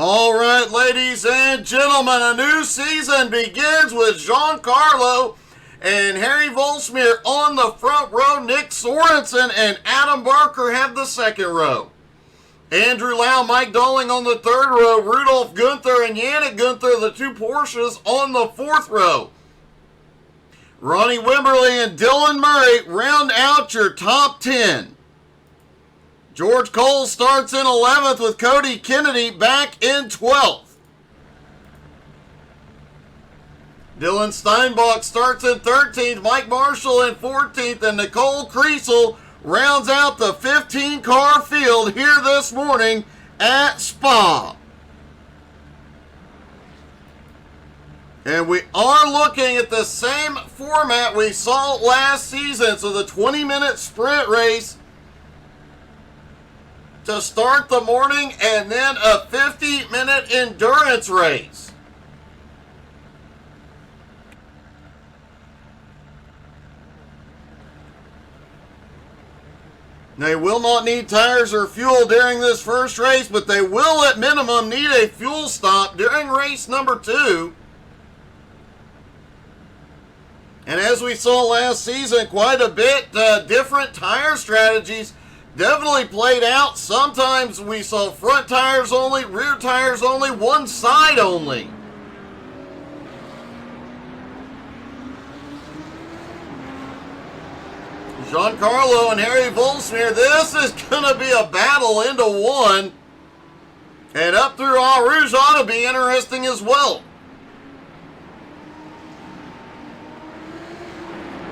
All right, ladies and gentlemen, a new season begins with Giancarlo and Harry Volsmir on the front row. Nick Sorensen and Adam Barker have the second row. Andrew Lau, Mike Dolling on the third row. Rudolf Gunther and Yannick Gunther, the two Porsches, on the fourth row. Ronnie Wimberly and Dylan Murray round out your top 10. George Cole starts in 11th with Cody Kennedy back in 12th. Dylan Steinbach starts in 13th, Mike Marshall in 14th, and Nicole Kriesel rounds out the 15-car field here this morning at Spa. And we are looking at the same format we saw last season, so the 20-minute sprint race to start the morning, and then a 50-minute endurance race. They will not need tires or fuel during this first race, but they will at minimum need a fuel stop during race number 2. And as we saw last season, quite a bit different tire strategies definitely played out. Sometimes we saw front tires only, rear tires only, one side only. Giancarlo and Harry Volsmir, this is going to be a battle into one. And up through Eau Rouge ought to be interesting as well.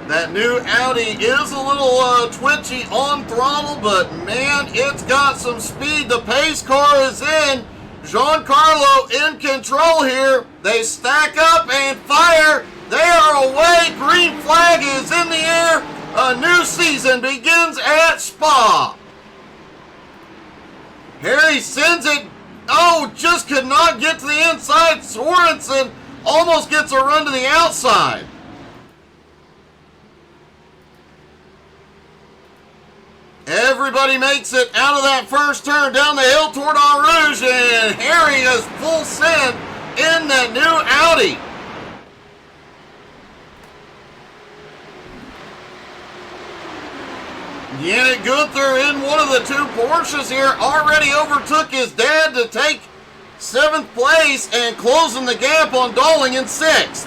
That new Audi is a little twitchy on throttle, but man, it's got some speed. The pace car is in. Giancarlo in control here. They stack up and fire. They are away. Green flag is in the air. A new season begins at Spa. Harry sends it. Oh, just could not get to the inside. Sorensen almost gets a run to the outside. Everybody makes it out of that first turn down the hill toward Eau Rouge, and Harry is full send in that new Audi. Yannick Gunther in one of the two Porsches here already overtook his dad to take 7th place and closing the gap on Dolling in 6th.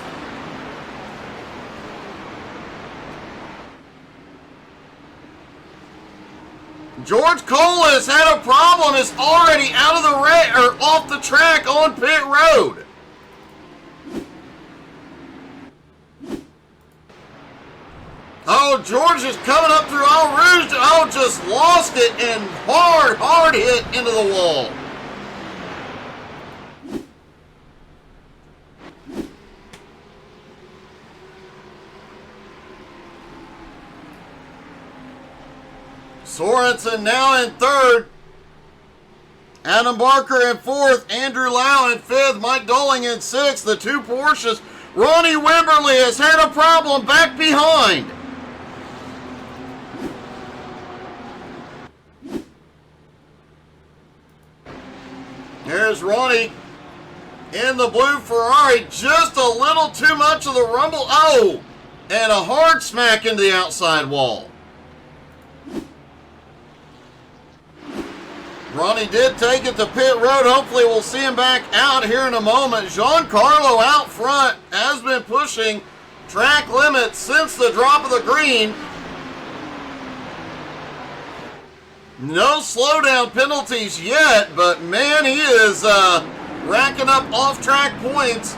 George Cole has had a problem. Is already out of the off the track on pit road. Oh, George is coming up through Eau Rouge. Oh, just lost it and hard hit into the wall. Sorensen now in 3rd. Adam Barker in 4th. Andrew Lau in 5th. Mike Dolling in 6th. The two Porsches. Ronnie Wimberly has had a problem back behind. There's Ronnie in the blue Ferrari. Just a little too much of the rumble. Oh, and a hard smack into the outside wall. Ronnie did take it to pit road. Hopefully we'll see him back out here in a moment. Giancarlo out front has been pushing track limits since the drop of the green. No slowdown penalties yet, but man, he is racking up off-track points.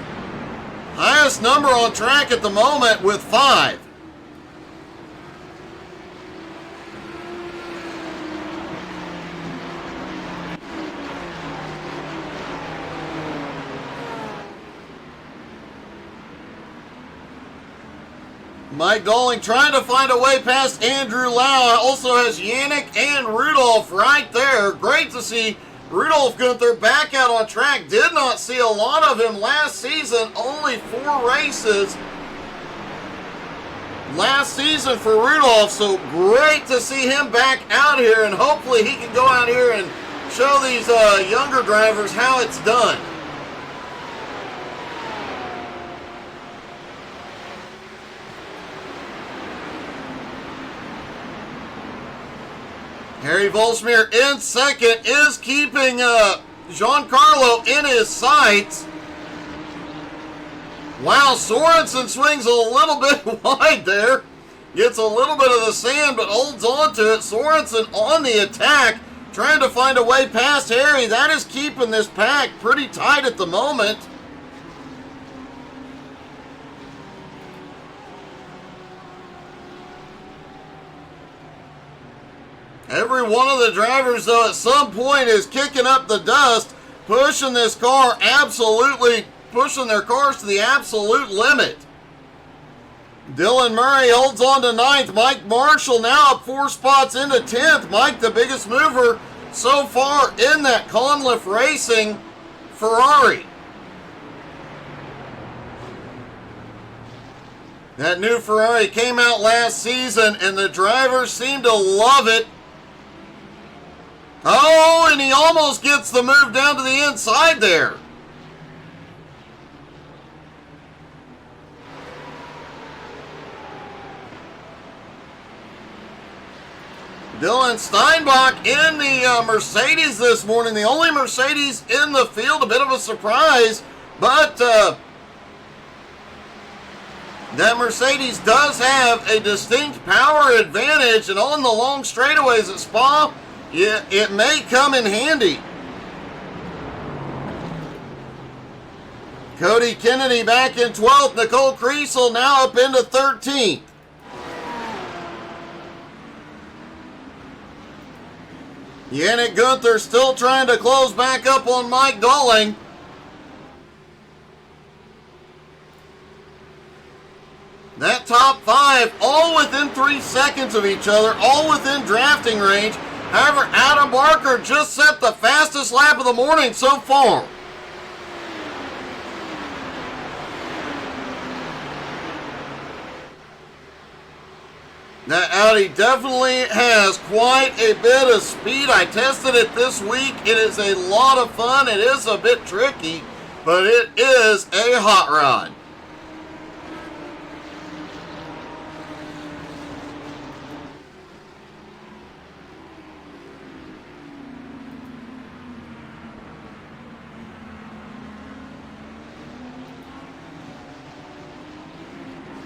Highest number on track at the moment with 5. Mike Dolling trying to find a way past Andrew Lau. Also has Yannick and Rudolph right there. Great to see Rudolph Gunther back out on track. Did not see a lot of him last season. Only 4 races last season for Rudolph. So great to see him back out here. And hopefully he can go out here and show these younger drivers how it's done. Harry Volsmir in second is keeping Giancarlo in his sights. Wow, Sorensen swings a little bit wide there. Gets a little bit of the sand, but holds on to it. Sorensen on the attack, trying to find a way past Harry. That is keeping this pack pretty tight at the moment. Every one of the drivers, though, at some point is kicking up the dust, pushing this car absolutely, pushing their cars to the absolute limit. Dylan Murray holds on to 9th. Mike Marshall now up 4 spots into 10th. Mike, the biggest mover so far in that Conliff Racing Ferrari. That new Ferrari came out last season, and the drivers seem to love it. Oh, and he almost gets the move down to the inside there. Dylan Steinbach in the Mercedes this morning. The only Mercedes in the field. A bit of a surprise, but that Mercedes does have a distinct power advantage, and on the long straightaways at Spa, yeah, it may come in handy. Cody Kennedy back in 12th. Nicole Kriesel now up into 13th. Yannick Gunther still trying to close back up on Mike Dolling. That top 5 all within 3 seconds of each other, all within drafting range. However, Adam Barker just set the fastest lap of the morning so far. That Audi definitely has quite a bit of speed. I tested it this week. It is a lot of fun. It is a bit tricky, but it is a hot rod.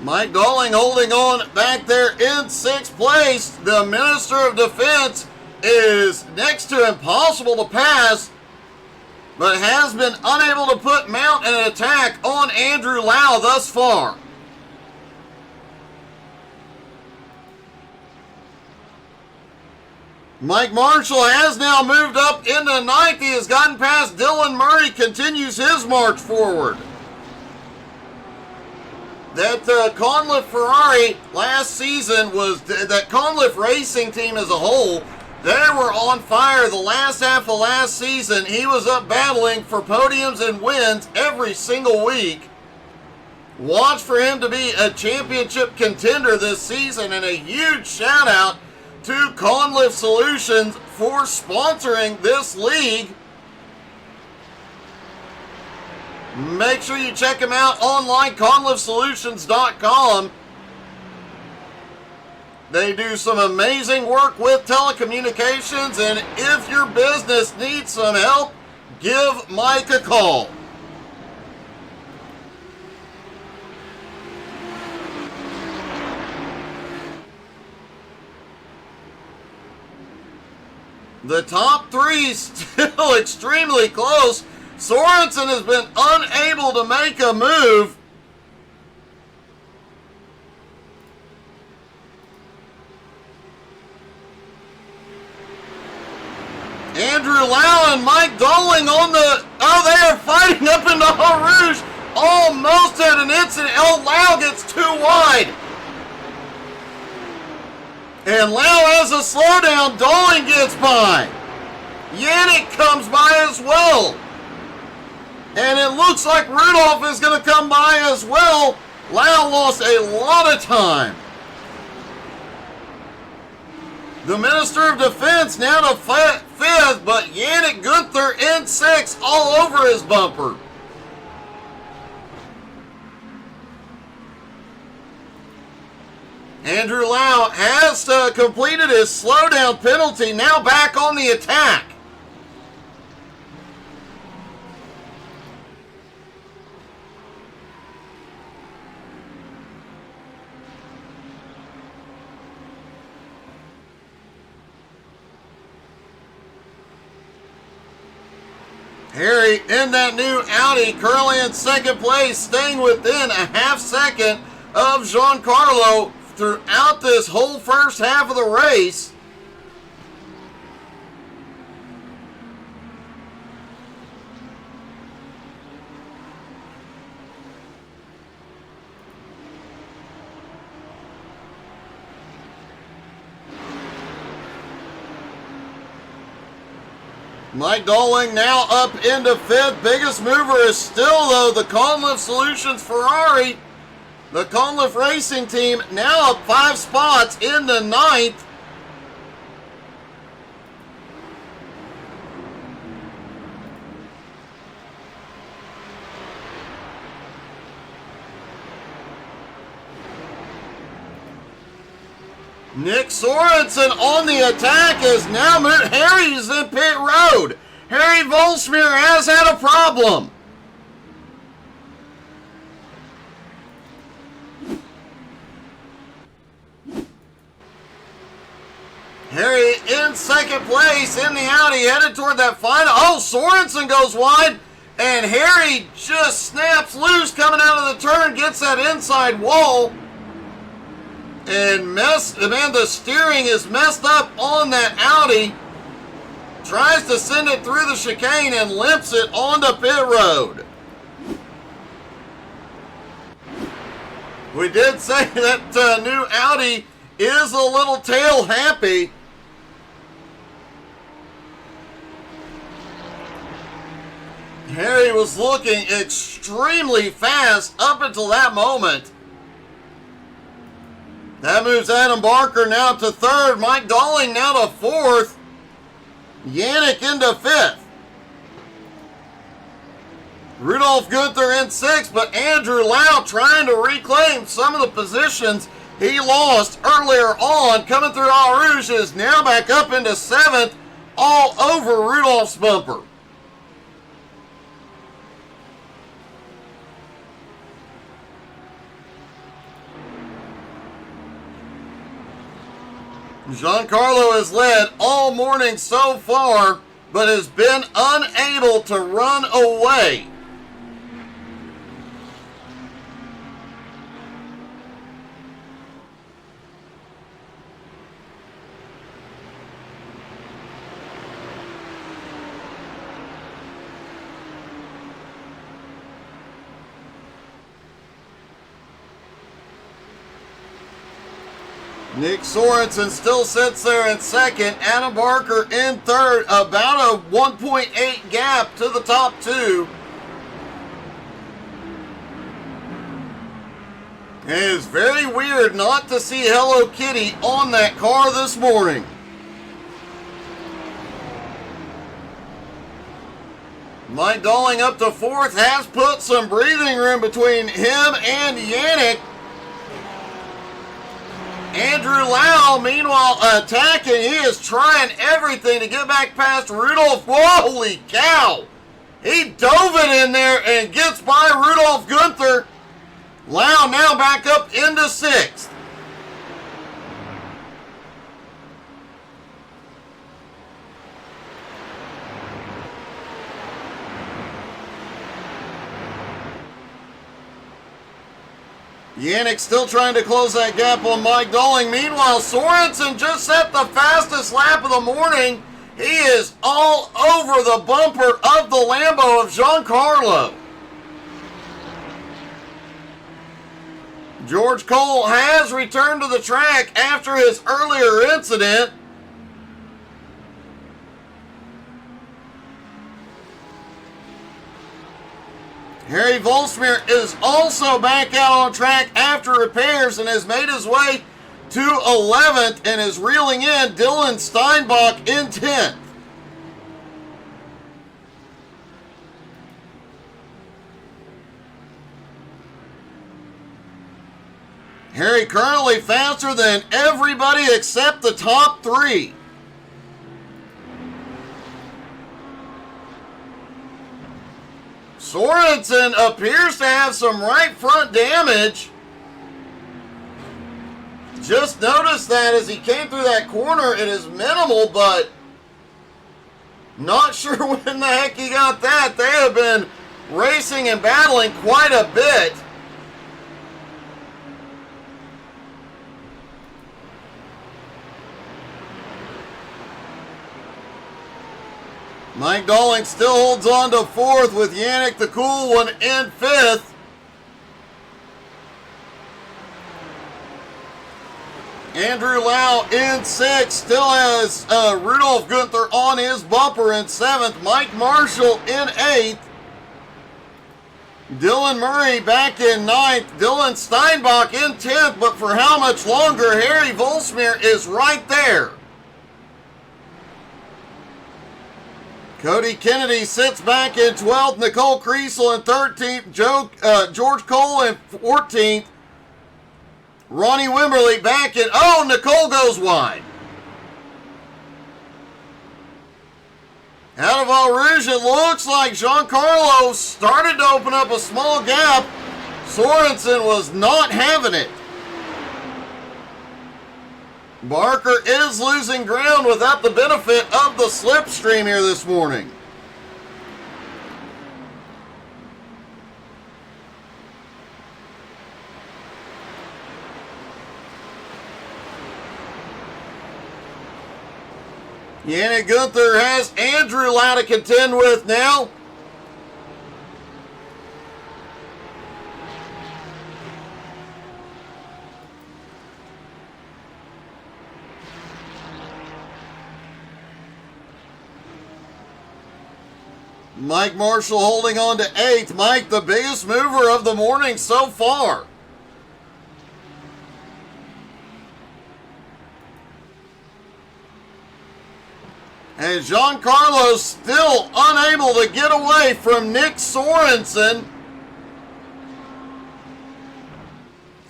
Mike Dolling holding on back there in 6th place. The Minister of Defense is next to impossible to pass, but has been unable to mount an attack on Andrew Lau thus far. Mike Marshall has now moved up into 9th. He has gotten past Dylan Murray, continues his march forward. That Conliff Ferrari last season was, that Conliff Racing team as a whole, they were on fire the last half of last season. He was up battling for podiums and wins every single week. Watch for him to be a championship contender this season, and a huge shout out to Conliff Solutions for sponsoring this league. Make sure you check them out online, conliffsolutions.com. They do some amazing work with telecommunications, and if your business needs some help, give Mike a call. The top 3 still extremely close. Sorensen has been unable to make a move. Andrew Lau and Mike Dolling on the... Oh, they are fighting up into Eau Rouge. Almost at an incident. Oh, Lau gets too wide. And Lau has a slowdown. Dolling gets by. Yannick comes by as well. And it looks like Rudolph is going to come by as well. Lau lost a lot of time. The Minister of Defense now to fifth, but Yannick Gunther in sixth, all over his bumper. Andrew Lau has completed his slowdown penalty, now back on the attack. Harry in that new Audi, currently in second place, staying within a half second of Giancarlo throughout this whole first half of the race. Mike Dolling now up into fifth. Biggest mover is still, though, the Conliff Solutions Ferrari. The Conliff Racing Team now up 5 spots in the ninth. Nick Sorensen on the attack is now moved. Harry's in pit road. Harry Volsmir has had a problem. Harry in second place in the Audi, headed toward that final. Oh, Sorensen goes wide, and Harry just snaps loose coming out of the turn, gets that inside wall. And the steering is messed up on that Audi. Tries to send it through the chicane and limps it onto pit road. We did say that new Audi is a little tail happy. Harry was looking extremely fast up until that moment. That moves Adam Barker now to third. Mike Dolling now to fourth. Yannick into fifth. Rudolph Gunther in sixth, but Andrew Lau trying to reclaim some of the positions he lost earlier on. Coming through Eau Rouge is now back up into seventh, all over Rudolph's bumper. Giancarlo has led all morning so far, but has been unable to run away. Nick Sorensen still sits there in second. Adam Barker in third. About a 1.8 gap to the top two. It is very weird not to see Hello Kitty on that car this morning. Mike Dolling up to fourth, has put some breathing room between him and Yannick. Andrew Lau, meanwhile, attacking. He is trying everything to get back past Rudolph. Holy cow! He dove it in there and gets by Rudolph Gunther. Lau now back up into sixth. Yannick still trying to close that gap on Mike Dolling. Meanwhile, Sorensen just set the fastest lap of the morning. He is all over the bumper of the Lambo of Giancarlo. George Cole has returned to the track after his earlier incident. Harry Volsmir is also back out on track after repairs and has made his way to 11th and is reeling in Dylan Steinbach in 10th. Harry currently faster than everybody except the top three. Sorensen appears to have some right front damage. Just noticed that as he came through that corner. It is minimal, but not sure when the heck he got that. They have been racing and battling quite a bit. Mike Dolling still holds on to 4th with Yannick the Cool One in 5th. Andrew Lau in 6th, still has Rudolph Gunther on his bumper in 7th. Mike Marshall in 8th. Dylan Murray back in 9th. Dylan Steinbach in 10th, but for how much longer? Harry Volsmir is right there. Cody Kennedy sits back in 12th. Nicole Kriesel in 13th. George Cole in 14th. Ronnie Wimberly back in... Oh, Nicole goes wide. Out of Eau Rouge, it looks like Giancarlo started to open up a small gap. Sorensen was not having it. Barker is losing ground without the benefit of the slipstream here this morning. Yannick Gunther has Andrew Lau to contend with now. Mike Marshall holding on to 8th. Mike, the biggest mover of the morning so far. And Giancarlo still unable to get away from Nick Sorensen.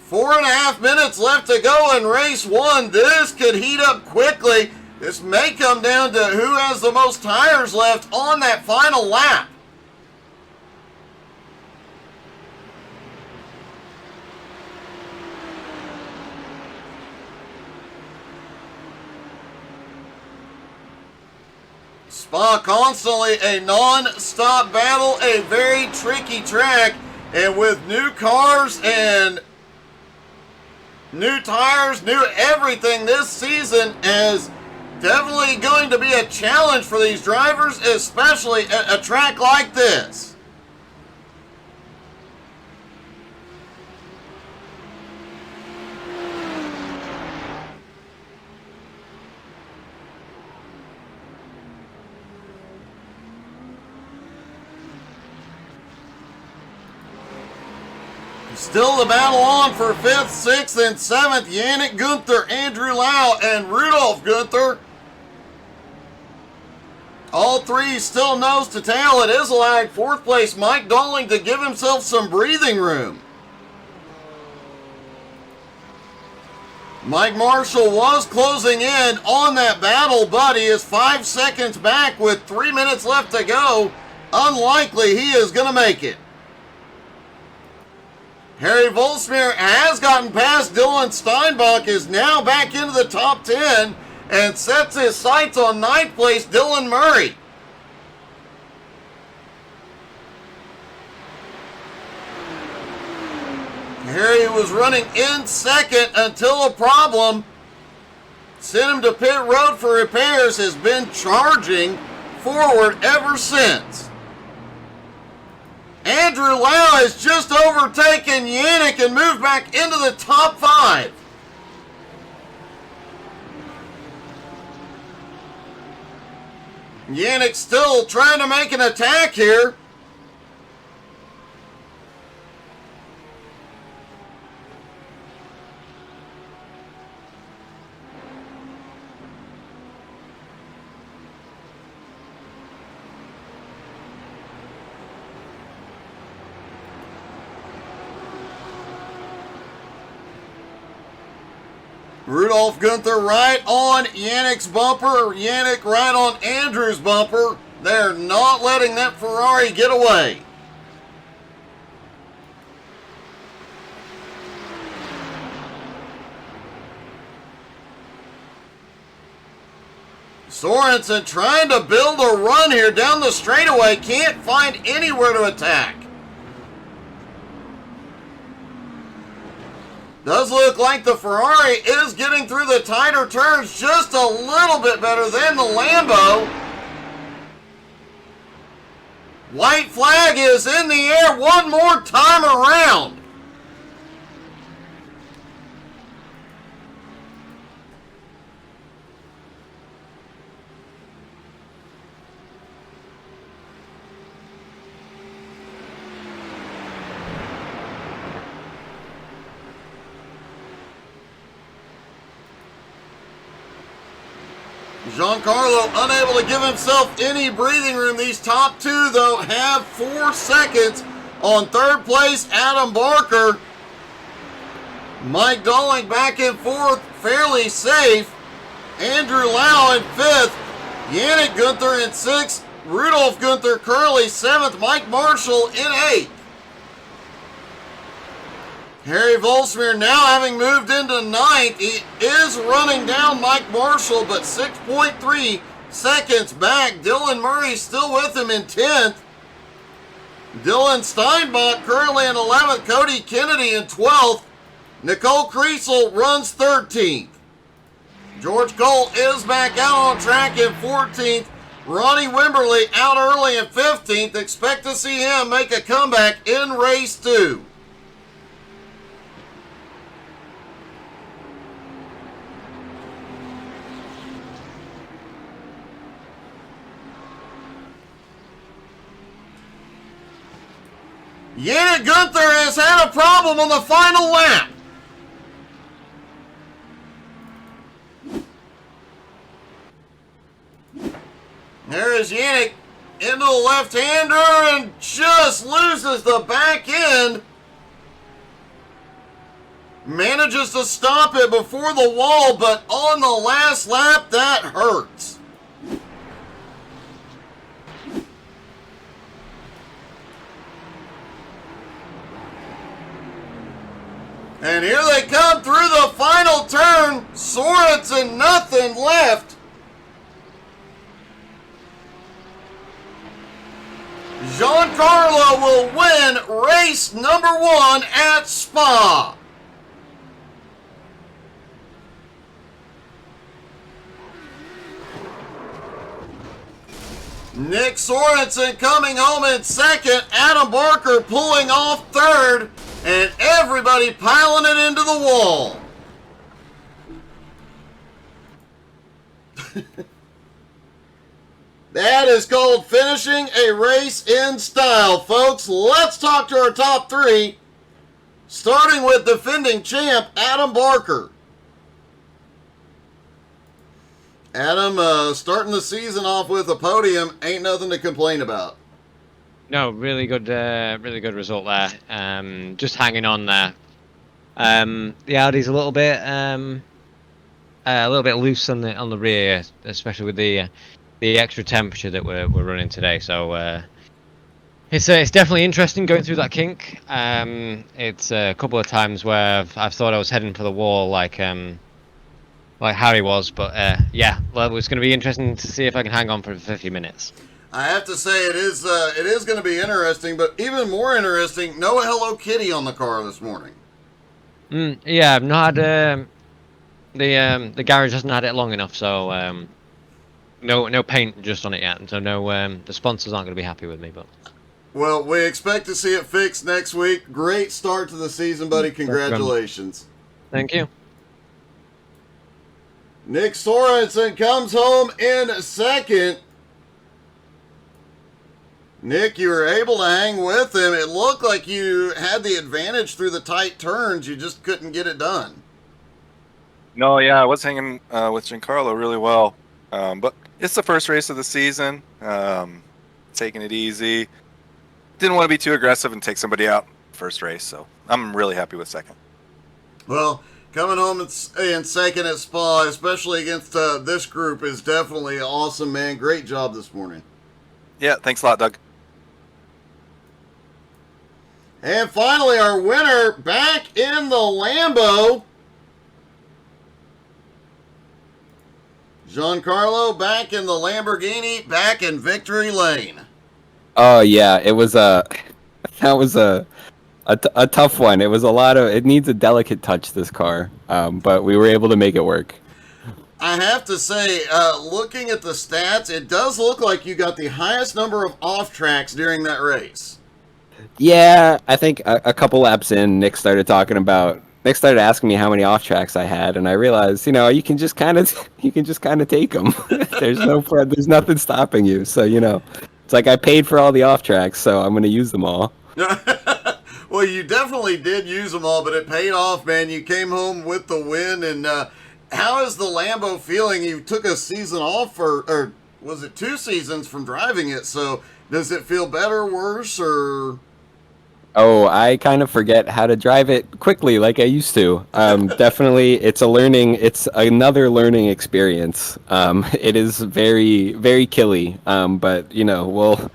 4.5 minutes left to go in race 1. This could heat up quickly. This may come down to who has the most tires left on that final lap. Spa constantly a non-stop battle, a very tricky track, and with new cars and new tires, new everything this season is definitely going to be a challenge for these drivers, especially at a track like this. Still the battle on for 5th, 6th, and 7th. Yannick Gunther, Andrew Lau, and Rudolph Gunther. All three still nose to tail. It is allowing 4th place Mike Dolling to give himself some breathing room. Mike Marshall was closing in on that battle, but he is 5 seconds back with 3 minutes left to go. Unlikely he is going to make it. Harry Volsmir has gotten past Dylan Steinbach, is now back into the top 10 and sets his sights on 9th place Dylan Murray. Harry was running in 2nd until a problem sent him to pit road for repairs, has been charging forward ever since. Andrew Lau has just overtaken Yannick and moved back into the top 5. Yannick still trying to make an attack here. Rudolph Gunther right on Yannick's bumper. Yannick right on Andrew's bumper. They're not letting that Ferrari get away. Sorensen trying to build a run here down the straightaway. Can't find anywhere to attack. Does look like the Ferrari is getting through the tighter turns just a little bit better than the Lambo. White flag is in the air one more time around. Giancarlo unable to give himself any breathing room. These top two, though, have 4 seconds. On third place, Adam Barker. Mike Dolling back and forth, fairly safe. Andrew Lau in 5th. Yannick Gunther in 6th. Rudolph Gunther Curley 7th. Mike Marshall in 8th. Harry Volsmir now having moved into 9th. He is running down Mike Marshall, but 6.3 seconds back. Dylan Murray still with him in 10th. Dylan Steinbach currently in 11th. Cody Kennedy in 12th. Nicole Kriesel runs 13th. George Cole is back out on track in 14th. Ronnie Wimberly out early in 15th. Expect to see him make a comeback in race 2. Yannick Gunther has had a problem on the final lap. There is Yannick into the left-hander and just loses the back end. Manages to stop it before the wall, but on the last lap, that hurts. And here they come through the final turn. Sorensen, nothing left. Giancarlo will win race number 1 at Spa. Nick Sorensen coming home in 2nd. Adam Barker pulling off 3rd. And everybody piling it into the wall. That is called finishing a race in style, folks. Let's talk to our top 3. Starting with defending champ, Adam Barker. Adam, starting the season off with a podium, ain't nothing to complain about. No, really good result there. Just hanging on there. The Audi's a little bit loose on the rear, especially with the extra temperature that we're running today. So it's definitely interesting going through that kink. It's a couple of times where I've thought I was heading for the wall, like Harry was, but yeah, well, it's going to be interesting to see if I can hang on for 50 minutes. I have to say it is going to be interesting, but even more interesting, no Hello Kitty on the car this morning. Yeah, I've not had the garage hasn't had it long enough, so no paint just on it yet, and so no the sponsors aren't going to be happy with me. But well, we expect to see it fixed next week. Great start to the season, buddy. Congratulations. Thank you. Nick Sorensen comes home in 2nd. Nick, you were able to hang with him. It looked like you had the advantage through the tight turns. You just couldn't get it done. No, yeah, I was hanging with Giancarlo really well. But it's the first race of the season. Taking it easy. Didn't want to be too aggressive and take somebody out first race, so I'm really happy with 2nd. Well, Coming home in second at Spa, especially against this group, is definitely awesome, man. Great job this morning. Yeah, thanks a lot, Doug. And finally, our winner back in the Lambo. Giancarlo back in the Lamborghini, back in victory lane. Oh yeah, it was that was a tough one. It was a lot of. It needs a delicate touch, this car, but we were able to make it work. I have to say, looking at the stats, it does look like you got the highest number of off tracks during that race. Yeah, I think a couple laps in, Nick started asking me how many off tracks I had, and I realized, you can just kind of take them. There's nothing stopping you. So it's like I paid for all the off tracks, so I'm gonna use them all. Well, you definitely did use them all, but it paid off, man. You came home with the win, and how is the Lambo feeling? You took a season off, or was it 2 seasons from driving it? So does it feel better, worse, or? Oh, I kind of forget how to drive it quickly like I used to. Definitely, it's another learning experience. It is very, very killy, but we'll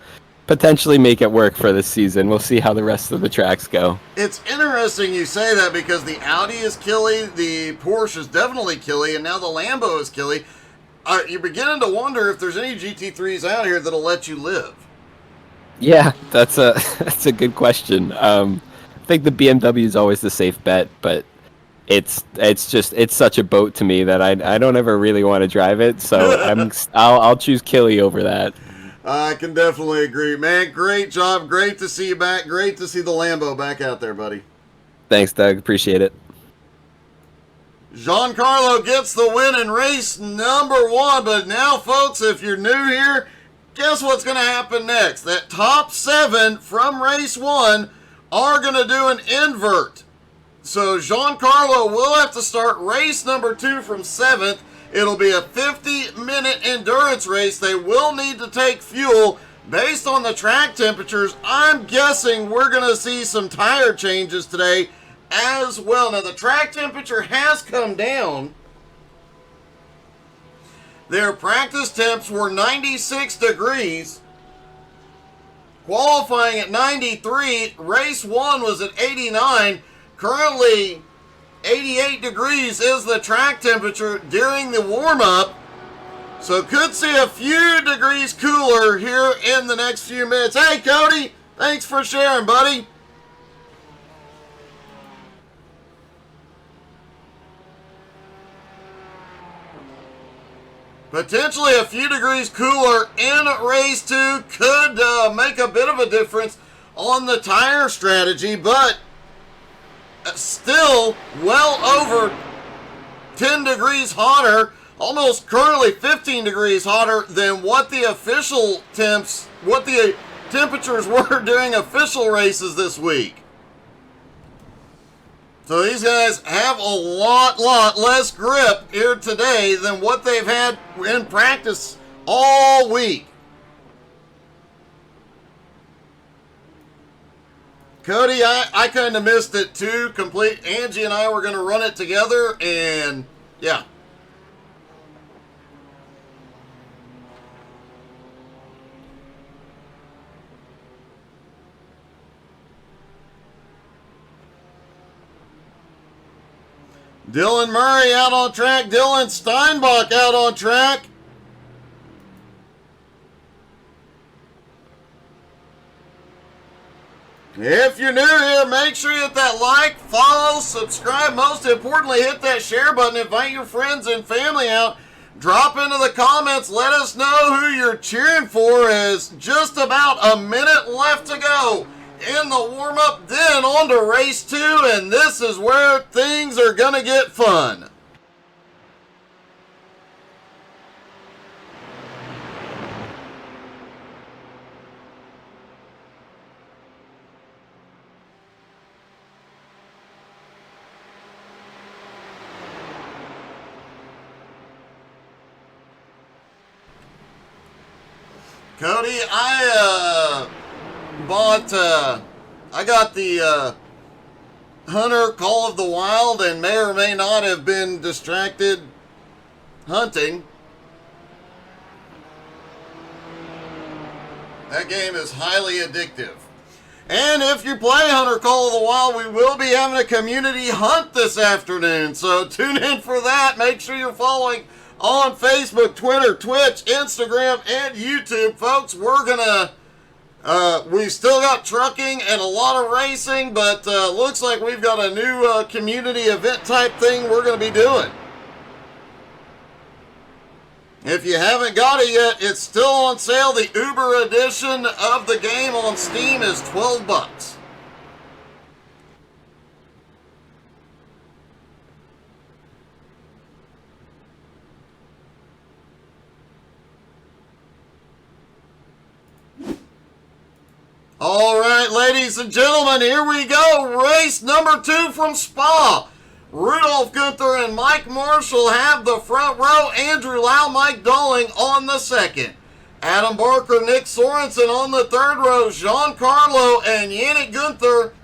potentially make it work for this season. We'll see how the rest of the tracks go. It's interesting you say that because the Audi is killy, the Porsche is definitely killy, and now the Lambo is killy. You're beginning to wonder if there's any GT3s out here that'll let you live. Yeah, that's a good question. I think the BMW is always the safe bet, but it's such a boat to me that I don't ever really want to drive it. So I'll choose Killy over that. I can definitely agree, man. Great job, great to see you back. Great to see the Lambo back out there, buddy. Thanks, Doug. Appreciate it. Giancarlo gets the win in race number 1, but now, folks, if you're new here, guess what's going to happen next? That top 7 from race 1 are going to do an invert. So Giancarlo will have to start race number 2 from 7th. It'll be a 50-minute endurance race. They will need to take fuel. Based on the track temperatures, I'm guessing we're going to see some tire changes today as well. Now, the track temperature has come down. Their practice temps were 96 degrees. Qualifying at 93. Race 1 was at 89. Currently, 88 degrees is the track temperature during the warm-up. So could see a few degrees cooler here in the next few minutes. Hey, Cody, thanks for sharing, buddy. Potentially a few degrees cooler in race 2 could make a bit of a difference on the tire strategy, but still well over 10 degrees hotter, almost currently 15 degrees hotter than what the temperatures were during official races this week. So these guys have a lot less grip here today than what they've had in practice all week. Cody, I kind of missed it too. Angie and I were going to run it together, and yeah. Dylan Murray out on track. Dylan Steinbach out on track. If you're new here, make sure you hit that like, follow, subscribe. Most importantly, hit that share button. Invite your friends and family out. Drop into the comments. Let us know who you're cheering for. As just about a minute left to go in the warm-up, then on to race 2, and this is where things are going to get fun. Cody, I got the hunter Call of the Wild and may or may not have been distracted hunting. That game is highly addictive. And if you play Hunter Call of the Wild, we will be having a community hunt this afternoon. So tune in for that. Make sure you're following on Facebook, Twitter, Twitch, Instagram, and YouTube. Folks, we're going to... we still got trucking and a lot of racing, but looks like we've got a new community event type thing we're going to be doing. If you haven't got it yet, it's still on sale. The Uber edition of the game on Steam is $12. All right, ladies and gentlemen, here we go. Race number 2 from Spa. Rudolph Gunther and Mike Marshall have the front row. Andrew Lau, Mike Dolling on the second. Adam Barker, Nick Sorensen on the third row. Giancarlo and Yannick Gunther,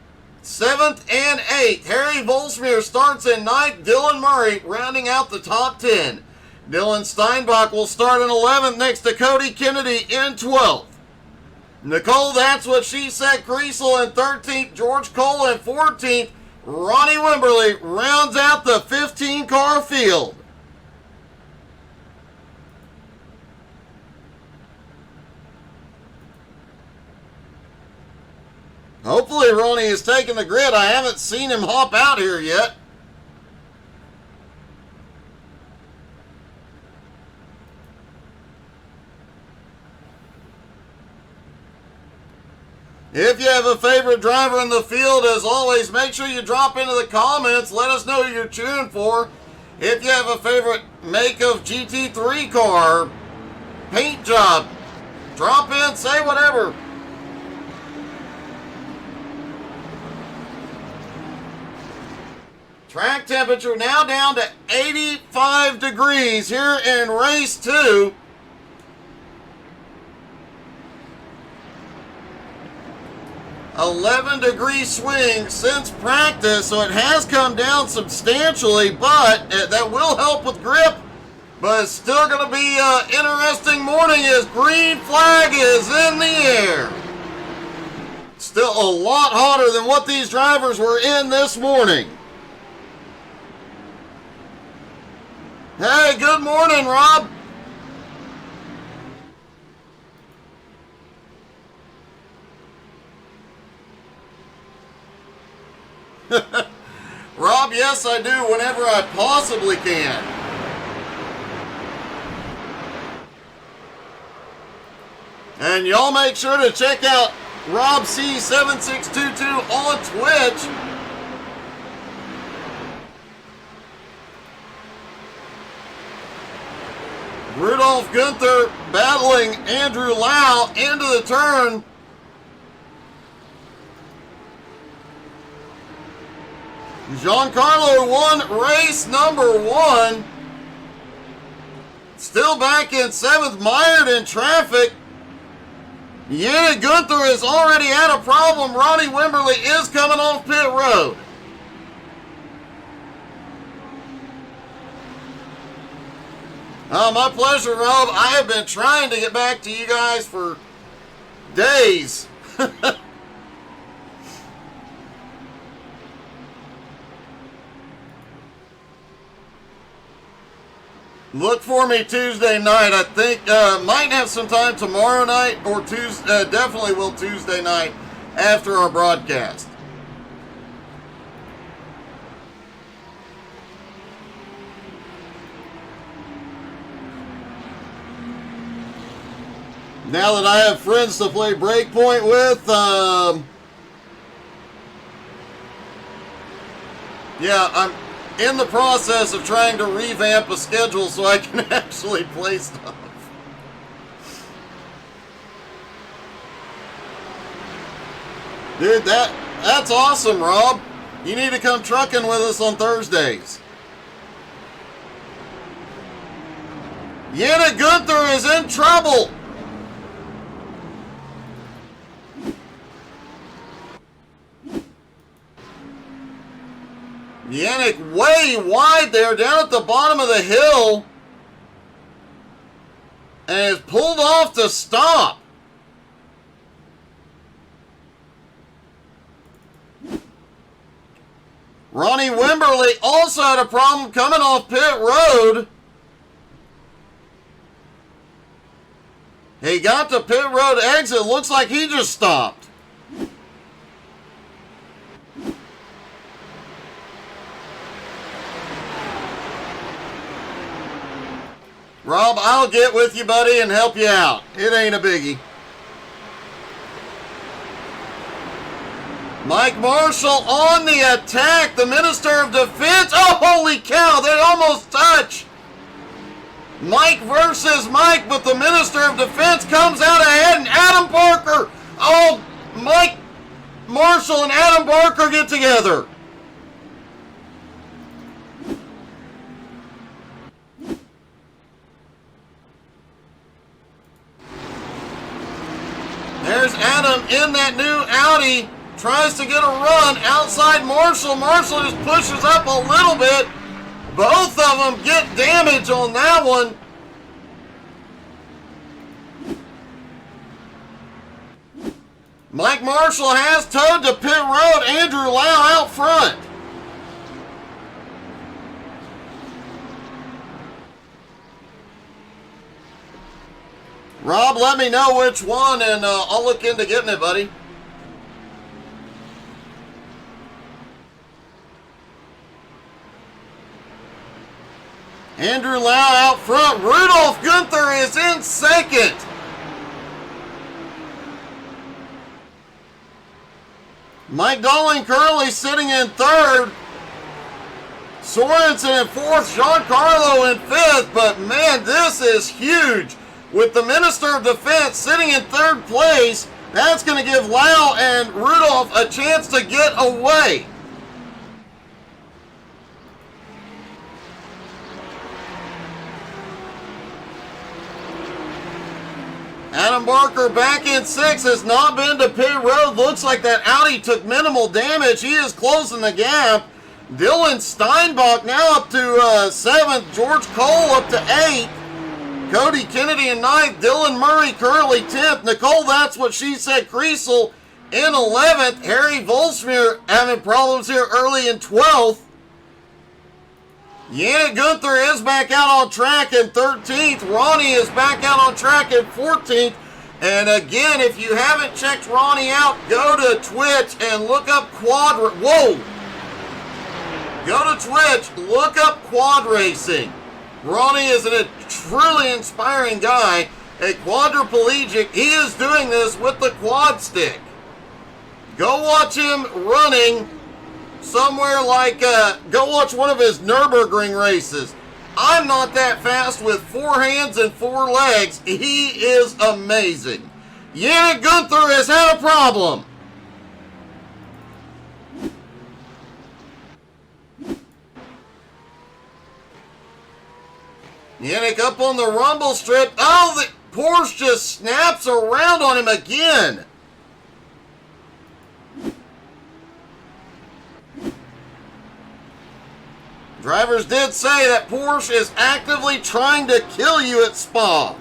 7th and 8th. Harry Volsmir starts in 9th. Dylan Murray rounding out the top 10. Dylan Steinbach will start in 11th next to Cody Kennedy in 12th. Nicole, That's What She Said, Creasel in 13th. George Cole in 14th. Ronnie Wimberly rounds out the 15-car field. Hopefully Ronnie is taking the grid. I haven't seen him hop out here yet. If you have a favorite driver in the field, as always, make sure you drop into the comments. Let us know who you're cheering for. If you have a favorite make of GT3 car, paint job, drop in, say whatever. Track temperature now down to 85 degrees here in race 2. $11-degree swing since practice, so it has come down substantially, but that will help with grip. But it's still going to be an interesting morning as green flag is in the air. Still a lot hotter than what these drivers were in this morning. Hey, good morning, Rob. Rob, yes, I do whenever I possibly can. And y'all make sure to check out Rob C7622 on Twitch. Rudolph Gunther battling Andrew Lau into the turn. Giancarlo won race number 1. Still back in 7th, mired in traffic. Yannick Gunther has already had a problem. Ronnie Wimberly is coming off pit road. My pleasure, Rob. I have been trying to get back to you guys for days. Look for me Tuesday night. I think might have some time tomorrow night or Tuesday. Definitely will Tuesday night after our broadcast. Now that I have friends to play Breakpoint with, yeah, I'm in the process of trying to revamp a schedule so I can actually play stuff. Dude, that's awesome, Rob. You need to come trucking with us on Thursdays. Yannick Gunther is in trouble. Yannick way wide there down at the bottom of the hill. And is pulled off to stop. Ronnie Wimberly also had a problem coming off pit road. He got the pit road exit. Looks like he just stopped. Rob, I'll get with you, buddy, and help you out. It ain't a biggie. Mike Marshall on the attack. The Minister of Defense. Oh, holy cow. They almost touch. Mike versus Mike, but the Minister of Defense comes out ahead, and Adam Barker. Oh, Mike Marshall and Adam Barker get together. There's Adam in that new Audi. Tries to get a run outside Marshall. Marshall just pushes up a little bit. Both of them get damage on that one. Mike Marshall has towed to pit road. Andrew Lau out front. Rob, let me know which one, and I'll look into getting it, buddy. Andrew Lau out front. Rudolph Gunther is in second. Mike Dolling-Curley sitting in third. Sorensen in fourth. Giancarlo in fifth. But man, this is huge. With the Minister of Defense sitting in third place, that's going to give Lau and Rudolph a chance to get away. Adam Barker back in sixth, has not been to pit road. Looks like that Audi took minimal damage. He is closing the gap. Dylan Steinbach now up to seventh. George Cole up to eighth. Cody Kennedy in ninth. Dylan Murray Curley 10th. Nicole, that's what she said, Kriesel in 11th. Harry Volsmir having problems here early in 12th. Yannick Gunther is back out on track in 13th. Ronnie is back out on track in 14th. And again, if you haven't checked Ronnie out, go to Twitch and look up Whoa! Go to Twitch, look up Quad Racing. Ronnie is a truly inspiring guy, a quadriplegic. He is doing this with the quad stick. Go watch him running somewhere like, go watch one of his Nürburgring races. I'm not that fast with 4 hands and 4 legs. He is amazing. Yannick Gunther has had a problem. Yannick up on the rumble strip. Oh, the Porsche just snaps around on him again. Drivers did say that Porsche is actively trying to kill you at Spa.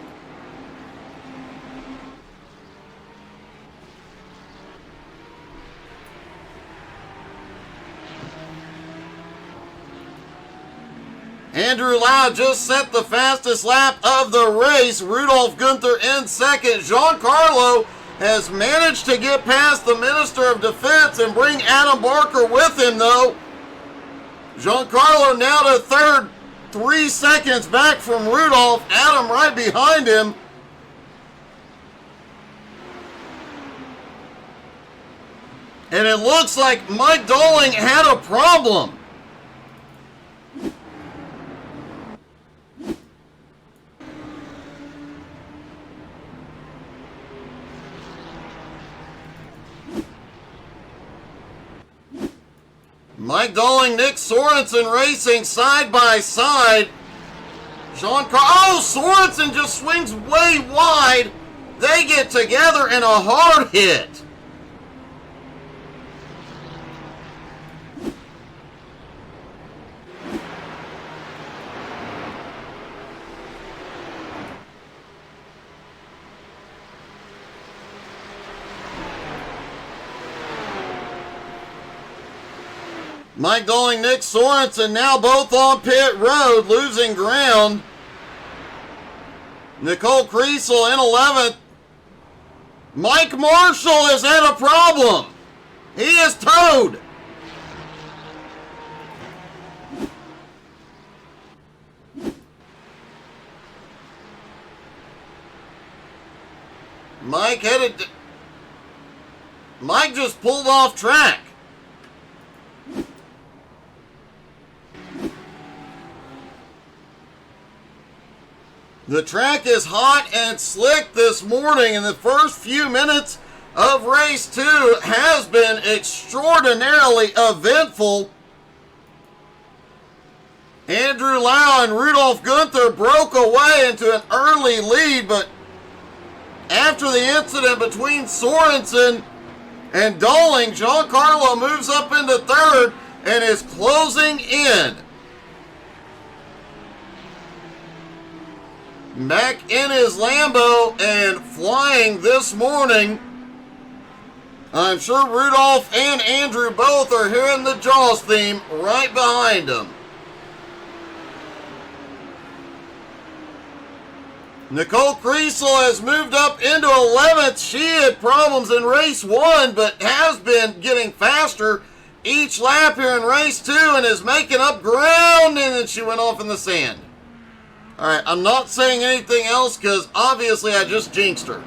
Andrew Lau just set the fastest lap of the race. Rudolph Gunther in second. Giancarlo has managed to get past the Minister of Defense and bring Adam Barker with him, though. Giancarlo now to third, 3 seconds back from Rudolph. Adam right behind him. And it looks like Mike Dolling had a problem. Mike Dolling, Nick Sorensen racing side by side. Oh, Sorensen just swings way wide. They get together in a hard hit. Mike Dolling, Nick Sorensen now both on pit road, losing ground. Nicole Kriesel in 11th. Mike Marshall has had a problem. He is towed. Mike just pulled off track. The track is hot and slick this morning, and the first few minutes of race 2 has been extraordinarily eventful. Andrew Lau and Rudolph Gunther broke away into an early lead, but after the incident between Sorensen and Dolling, Giancarlo moves up into 3rd and is closing in. Back in his Lambo and flying this morning. I'm sure Rudolph and Andrew both are hearing the Jaws theme right behind him. Nicole Kriesel has moved up into 11th. She had problems in race 1, but has been getting faster each lap here in race 2 and is making up ground, and then she went off in the sand. Alright, I'm not saying anything else because obviously I just jinxed her.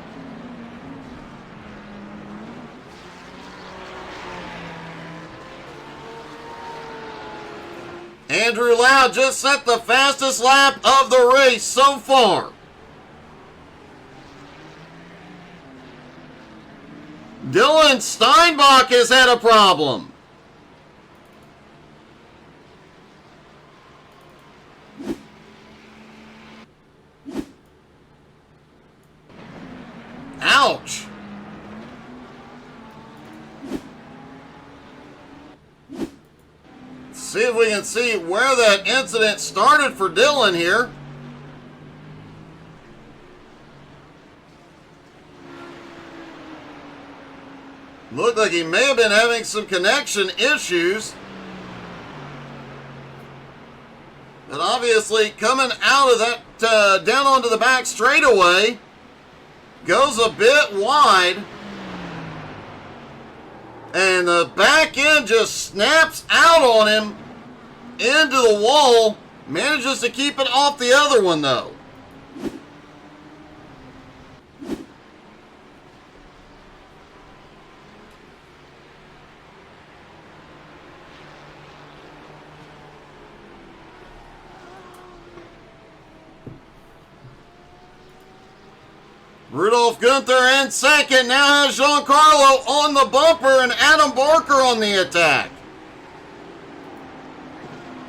Andrew Lau just set the fastest lap of the race so far. Dylan Steinbach has had a problem. Ouch. Let's see if we can see where that incident started for Dylan here. Looked like he may have been having some connection issues. But obviously coming out of that down onto the back straightaway, goes a bit wide. And the back end just snaps out on him into the wall. Manages to keep it off the other one though. Rudolph Gunther in second, now has Giancarlo on the bumper and Adam Barker on the attack.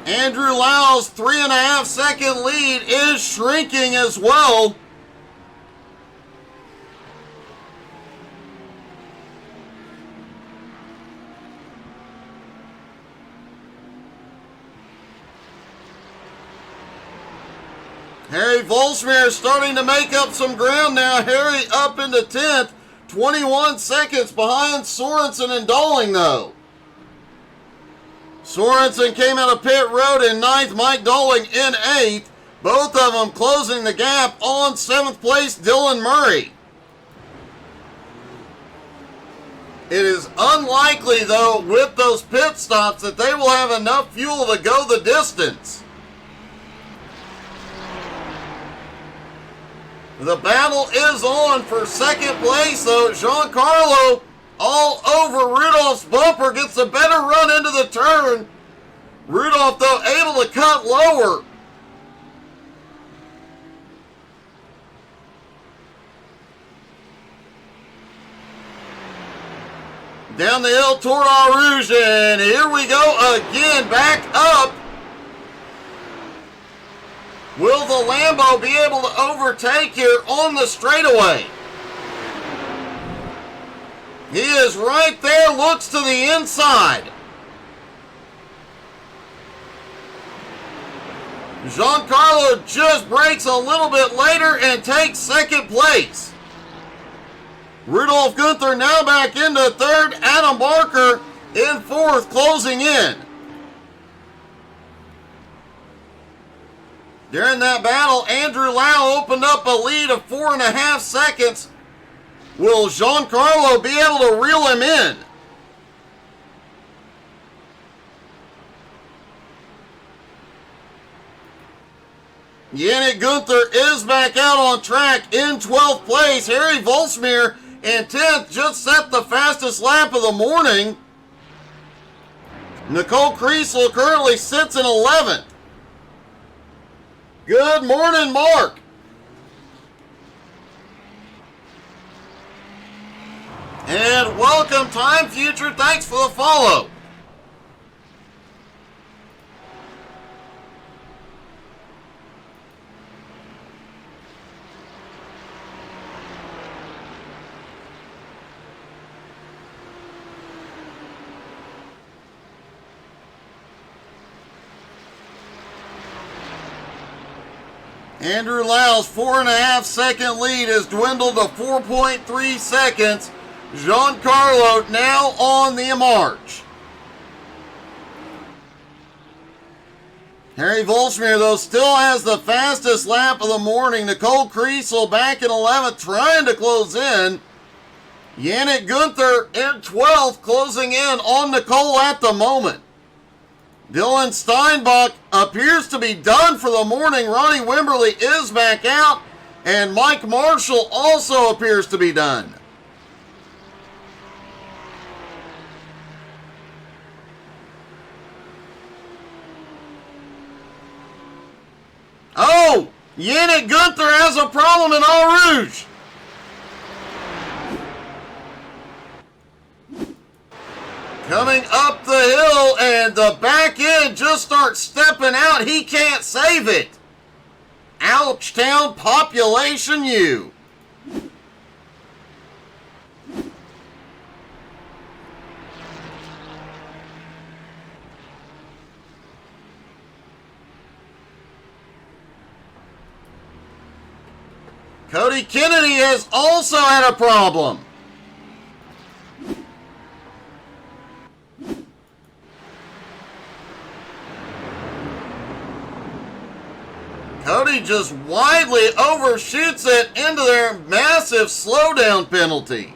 Andrew Lau's 3.5 second lead is shrinking as well. Harry Volsmir starting to make up some ground now. Harry up into 10th, 21 seconds behind Sorensen and Dolling though. Sorensen came out of pit road in 9th, Mike Dolling in 8th. Both of them closing the gap on 7th place, Dylan Murray. It is unlikely though with those pit stops that they will have enough fuel to go the distance. The battle is on for second place, though. Giancarlo all over Rudolph's bumper, gets a better run into the turn. Rudolph, though, able to cut lower. Down the hill toward Eau Rouge, and here we go again, back up. Will the Lambo be able to overtake here on the straightaway? He is right there, looks to the inside. Giancarlo just breaks a little bit later and takes second place. Rudolph Gunther now back into third. Adam Barker in fourth, closing in. During that battle, Andrew Lau opened up a lead of 4.5 seconds. Will Giancarlo be able to reel him in? Yannick Gunther is back out on track in 12th place. Harry Volsmir in 10th just set the fastest lap of the morning. Nicole Kriesel currently sits in 11th. Good morning, Mark. And welcome, Time Future. Thanks for the follow. Andrew Lau's 4.5 second lead has dwindled to 4.3 seconds. Giancarlo now on the march. Harry Volsmir, though, still has the fastest lap of the morning. Nicole Kriesel back in 11th, trying to close in. Yannick Gunther in 12th, closing in on Nicole at the moment. Dylan Steinbach appears to be done for the morning. Ronnie Wimberly is back out, and Mike Marshall also appears to be done. Oh, Yannick Gunther has a problem in Eau Rouge. Coming up the hill, and the back end just starts stepping out. He can't save it. Ouchtown Population U. Cody Kennedy has also had a problem. Cody just widely overshoots it into their massive slowdown penalty.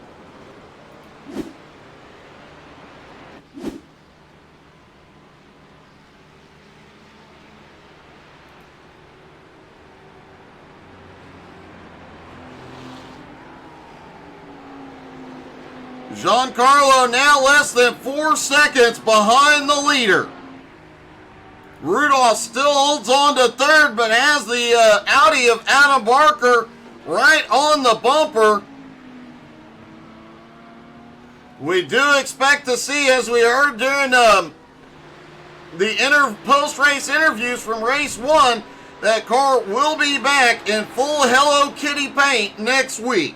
Giancarlo now less than 4 seconds behind the leader. Rudolph still holds on to third, but has the Audi of Adam Barker right on the bumper. We do expect to see, as we heard during the post-race interviews from race 1, that car will be back in full Hello Kitty paint next week.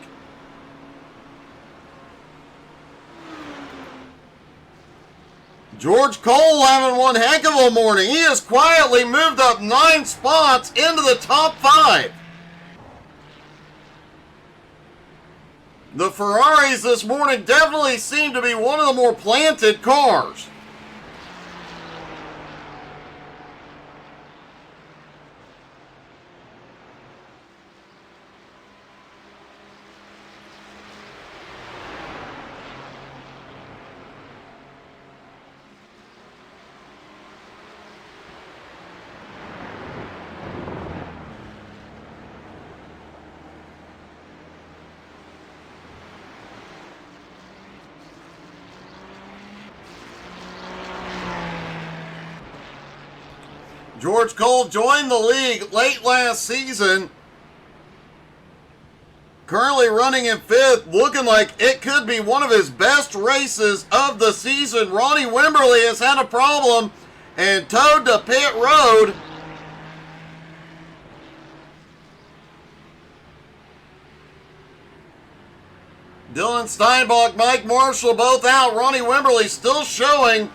George Cole having one heck of a morning. He has quietly moved up 9 spots into the top 5. The Ferraris this morning definitely seem to be one of the more planted cars. George Cole joined the league late last season. Currently running in 5th, looking like it could be one of his best races of the season. Ronnie Wimberly has had a problem and towed to pit road. Dylan Steinbach, Mike Marshall both out. Ronnie Wimberly still showing.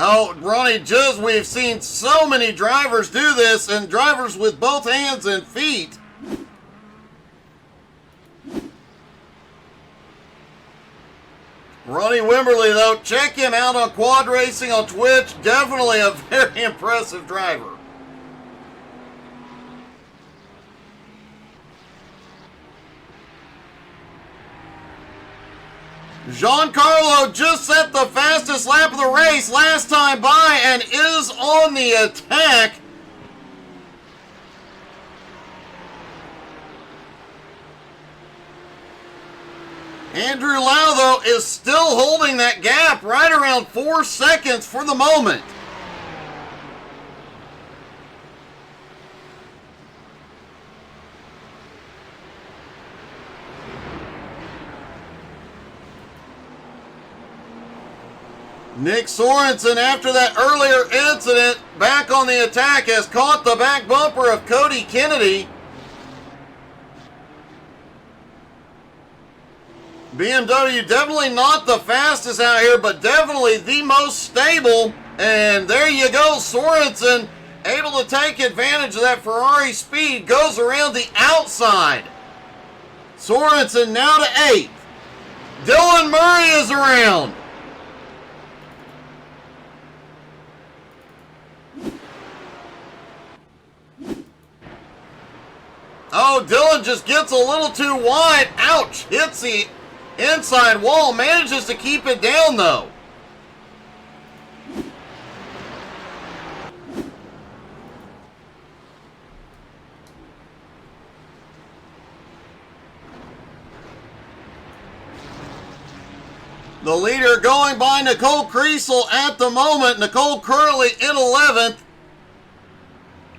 Oh, Ronnie, just we've seen so many drivers do this, and drivers with both hands and feet. Ronnie Wimberly, though, check him out on Quad Racing on Twitch. Definitely a very impressive driver. Giancarlo just set the fastest lap of the race last time by and is on the attack. Andrew Lau, though, is still holding that gap right around 4 seconds for the moment. Nick Sorensen, after that earlier incident, back on the attack, has caught the back bumper of Cody Kennedy. BMW definitely not the fastest out here, but definitely the most stable. And there you go, Sorensen able to take advantage of that Ferrari speed, goes around the outside. Sorensen now to 8th. Dylan Murray is around. Oh, Dylan just gets a little too wide. Ouch, hits the inside wall, manages to keep it down though. The leader going by Nicole Kriesel at the moment. Nicole currently in 11th.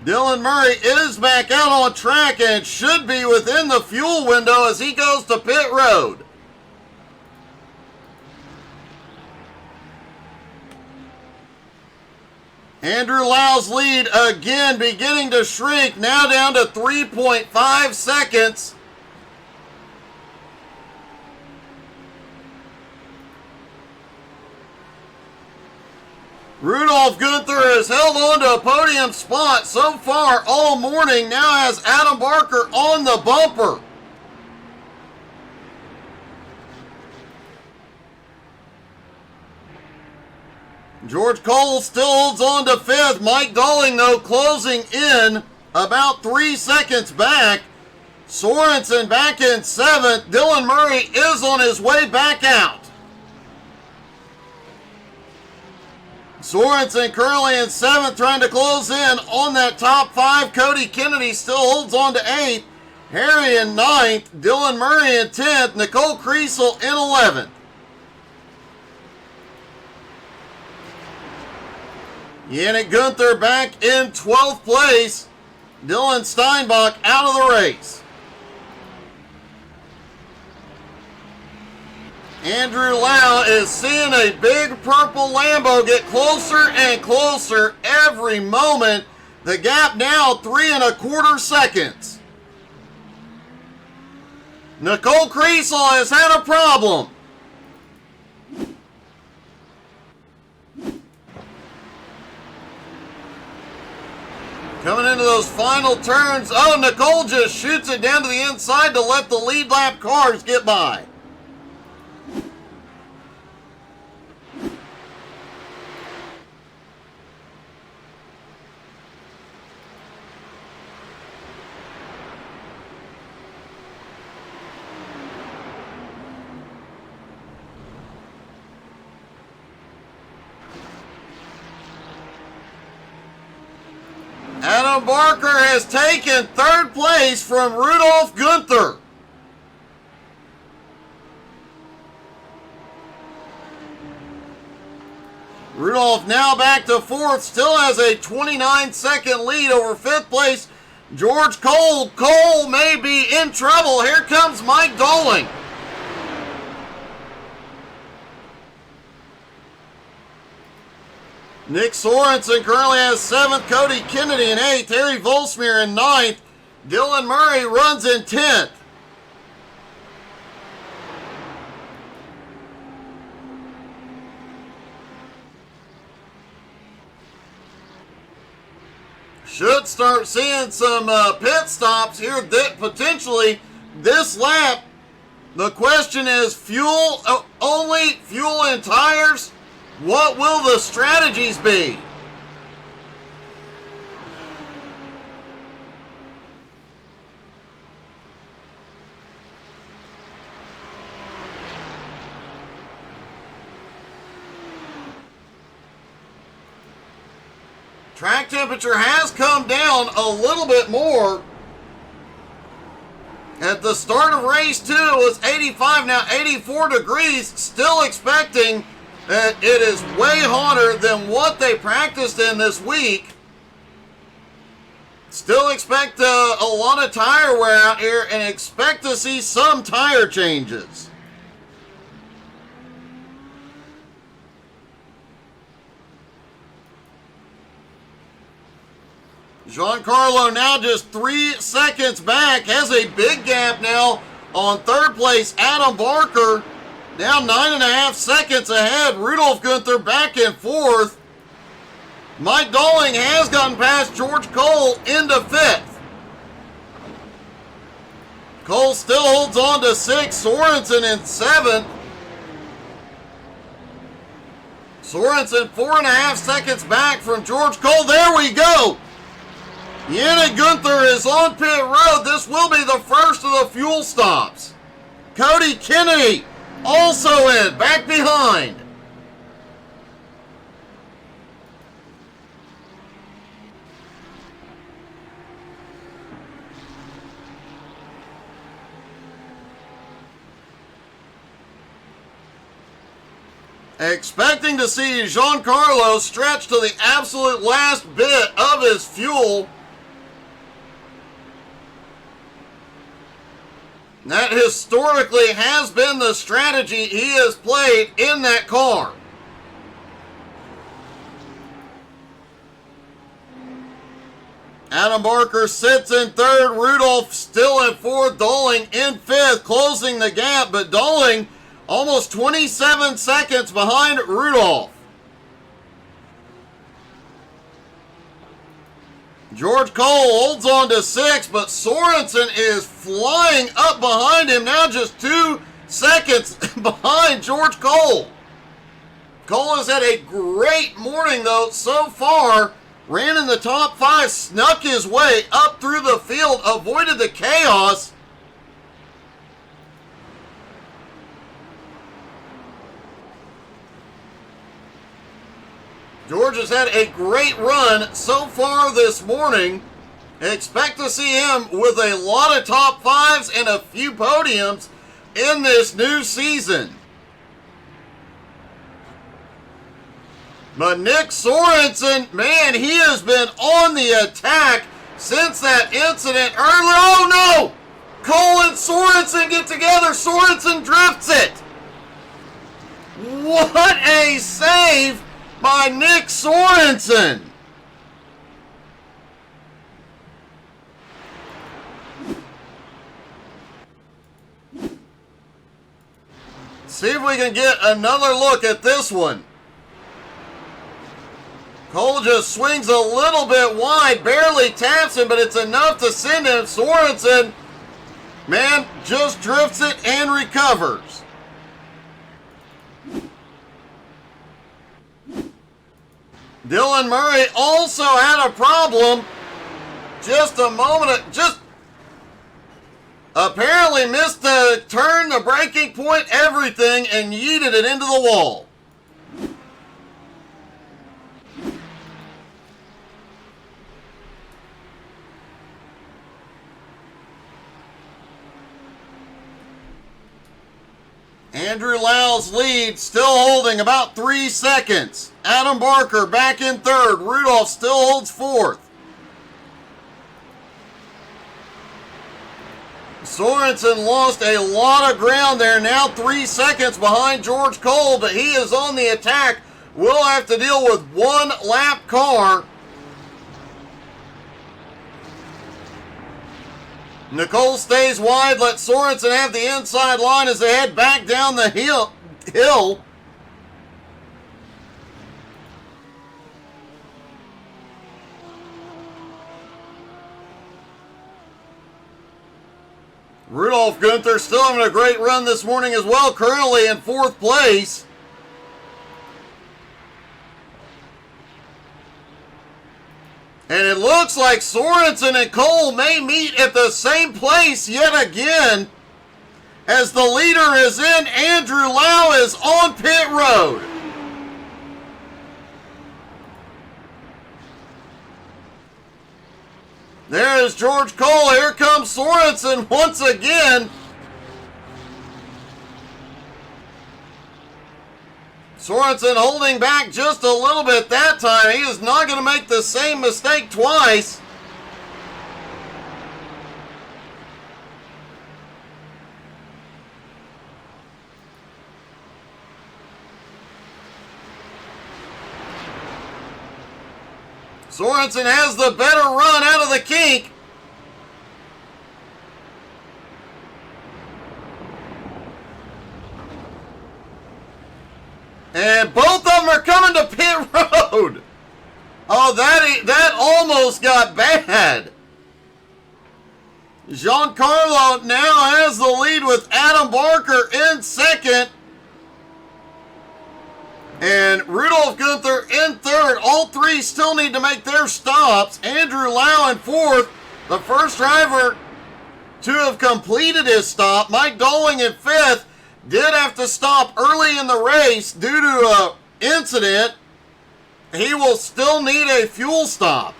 Dylan Murray is back out on track and should be within the fuel window as he goes to pit road. Andrew Lau's lead again beginning to shrink, now down to 3.5 seconds. Rudolph Gunther has held on to a podium spot so far all morning, now has Adam Barker on the bumper. George Cole still holds on to 5th. Mike Dolling, though, closing in about 3 seconds back. Sorensen back in 7th. Dylan Murray is on his way back out. Sorensen currently in 7th, trying to close in on that top 5. Cody Kennedy still holds on to 8th. Harry in 9th. Dylan Murray in 10th. Nicole Kriesel in 11th. Yannick Gunther back in 12th place. Dylan Steinbach out of the race. Andrew Lau is seeing a big purple Lambo get closer and closer every moment. The gap now 3.25 seconds. Nicole Kriesel has had a problem. Coming into those final turns. Oh, Nicole just shoots it down to the inside to let the lead lap cars get by. Adam Barker has taken 3rd place from Rudolph Gunther. Rudolph now back to 4th, still has a 29-second lead over 5th place George Cole. Cole may be in trouble. Here comes Mike Dolling. Nick Sorensen currently has 7th, Cody Kennedy in 8th, Harry Volsmir in 9th, Dylan Murray runs in 10th. Should start seeing some pit stops here that potentially this lap The question is fuel, only fuel and tires? What will the strategies be? Track temperature has come down a little bit more. At the start of race 2, it was 85, now 84 degrees. Still expecting that it is way hotter than what they practiced in this week. Still expect a lot of tire wear out here and expect to see some tire changes. Giancarlo now just 3 seconds back, has a big gap now on third place. Adam Barker now 9.5 seconds ahead. Rudolph Gunther back in fourth. Mike Dolling has gotten past George Cole into fifth. Cole still holds on to sixth. Sorensen in seventh. Sorensen 4.5 seconds back from George Cole. There we go. Yannick Gunther is on pit road. This will be the first of the fuel stops. Cody Kennedy also in, back behind. Expecting to see Giancarlo stretch to the absolute last bit of his fuel. That historically has been the strategy he has played in that car. Adam Barker sits in third. Rudolph still in fourth. Dolling in fifth, closing the gap, but Dolling almost 27 seconds behind Rudolph. George Cole holds on to sixth, but Sorensen is flying up behind him, now just 2 seconds behind George Cole. Cole has had a great morning, though, so far. Ran in the top 5, snuck his way up through the field, avoided the chaos. George has had a great run so far this morning. Expect to see him with a lot of top 5s and a few podiums in this new season. But Nick Sorensen, man, he has been on the attack since that incident earlier. Oh no! Cole and Sorensen get together. Sorensen drifts it. What a save by Nick Sorensen. See if we can get another look at this one. Cole just swings a little bit wide, barely taps him, but it's enough to send him. Sorensen, man, just drifts it and recovers. Dylan Murray also had a problem. Just a moment, apparently missed the turn, the braking point, everything, and yeeted it into the wall. Andrew Lau's lead still holding about 3 seconds. Adam Barker back in third. Rudolph still holds fourth. Sorensen lost a lot of ground there. Now 3 seconds behind George Cole, but he is on the attack. We'll have to deal with one lap car. Nicole stays wide, let Sorensen have the inside line as they head back down the hill. Rudolph Gunther still having a great run this morning as well, currently in 4th place. And it looks like Sorensen and Cole may meet at the same place yet again, as the leader is in. Andrew Lau is on pit road. There is George Cole. Here comes Sorensen once again. Sorensen holding back just a little bit that time. He is not going to make the same mistake twice. Sorensen has the better run out of the kink. And both of them are coming to pit road. Oh, that almost got bad. Giancarlo now has the lead with Adam Barker in 2nd. And Rudolph Gunther in 3rd. All 3 still need to make their stops. Andrew Lau in 4th. The first driver to have completed his stop. Mike Doling in 5th. Did have to stop early in the race due to an incident. He will still need a fuel stop.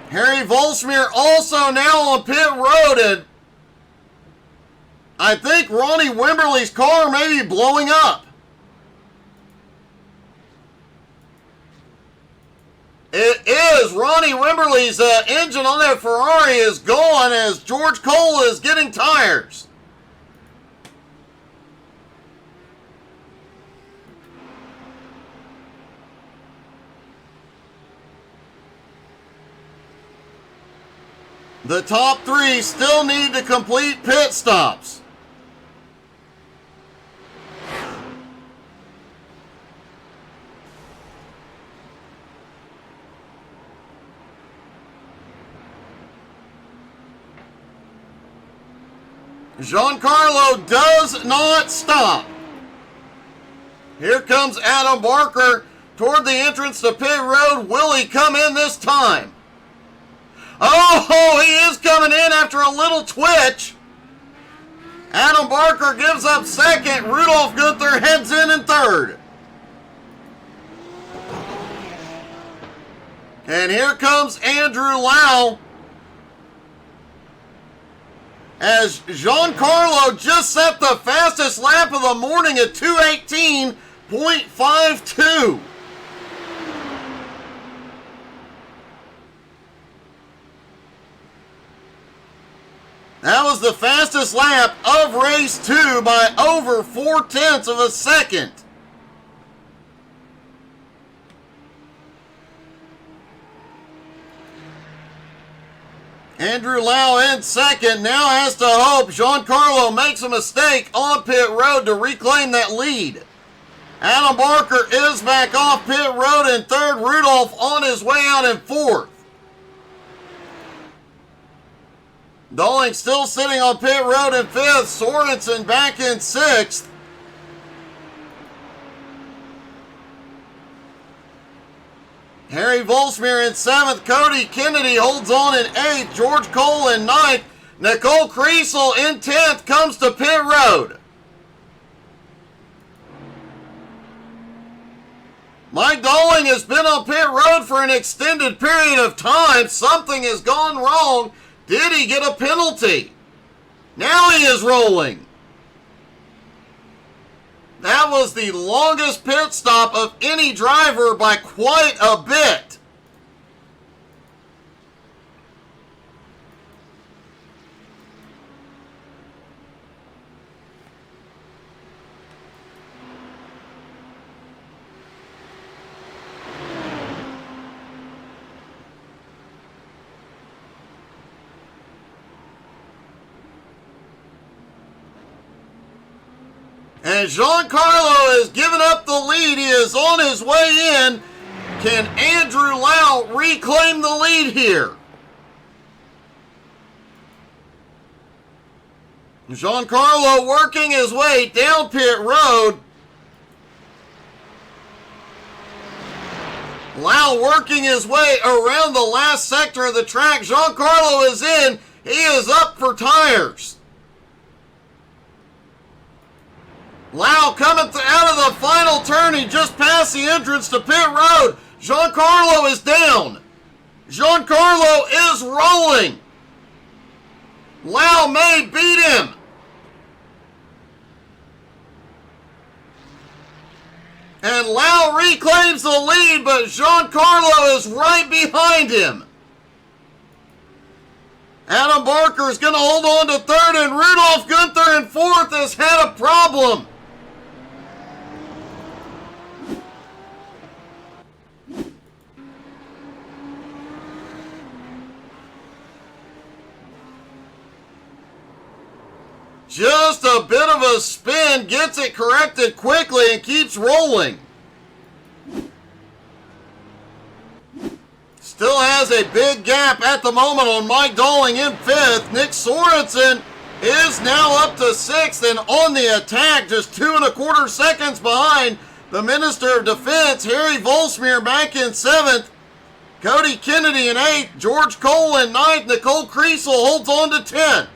Harry Volsmir also now on pit road, and I think Ronnie Wimberly's car may be blowing up. It is. Ronnie Wimberly's engine on that Ferrari is gone as George Cole is getting tires. The top 3 still need to complete pit stops. Giancarlo does not stop. Here comes Adam Barker toward the entrance to pit road. Will he come in this time? Oh, he is coming in after a little twitch. Adam Barker gives up 2nd. Rudolph Gunther heads in 3rd. And here comes Andrew Lau, as Giancarlo just set the fastest lap of the morning at 2:18.52. That was the fastest lap of race 2 by over 0.4 of a second. Andrew Lau in 2nd, now has to hope Giancarlo makes a mistake on pit road to reclaim that lead. Adam Barker is back off pit road in 3rd. Rudolph on his way out in 4th. Doling still sitting on pit road in 5th. Sorensen back in 6th. Harry Volsmir in 7th. Cody Kennedy holds on in 8th. George Cole in 9th. Nicole Kriesel in 10th comes to pit road. Mike Doling has been on pit road for an extended period of time. Something has gone wrong. Did he get a penalty? Now he is rolling. That was the longest pit stop of any driver by quite a bit. And Giancarlo has given up the lead. He is on his way in. Can Andrew Lau reclaim the lead here? Giancarlo working his way down pit road. Lau working his way around the last sector of the track. Giancarlo is in. He is up for tires. Lau coming out of the final turn. He just passed the entrance to pit road. Giancarlo is down. Giancarlo is rolling. Lau may beat him. And Lau reclaims the lead, but Giancarlo is right behind him. Adam Barker is going to hold on to third, and Rudolph Gunther in fourth has had a problem. Just a bit of a spin, gets it corrected quickly and keeps rolling. Still has a big gap at the moment on Mike Dolling in fifth. Nick Sorensen is now up to sixth and on the attack, just 2.25 seconds behind the Minister of Defense. Harry Volsmere back in seventh. Cody Kennedy in eighth. George Cole in ninth. Nicole Kriesel holds on to 10th.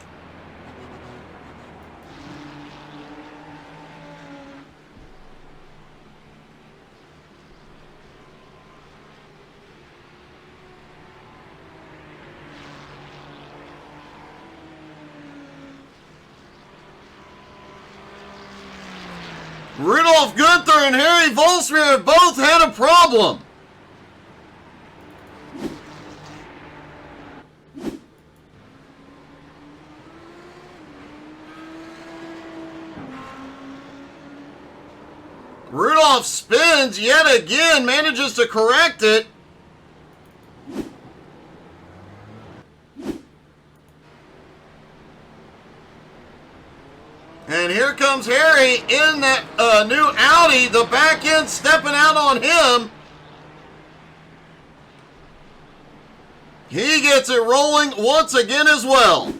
Rudolph Gunther and Harry Volsmere have both had a problem. Rudolph spins yet again, manages to correct it. And here comes Harry in that new Audi. The back end stepping out on him. He gets it rolling once again as well.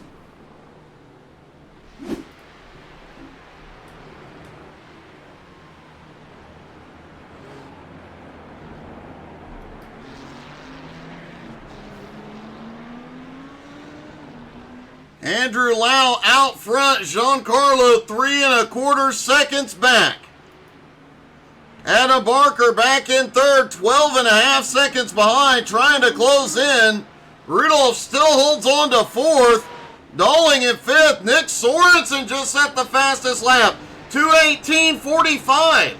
Andrew Lau out front, Giancarlo 3.25 seconds back. Adam Barker back in third, 12.5 seconds behind, trying to close in. Rudolph still holds on to fourth. Dolling in fifth. Nick Sorensen just set the fastest lap, 2:18.45.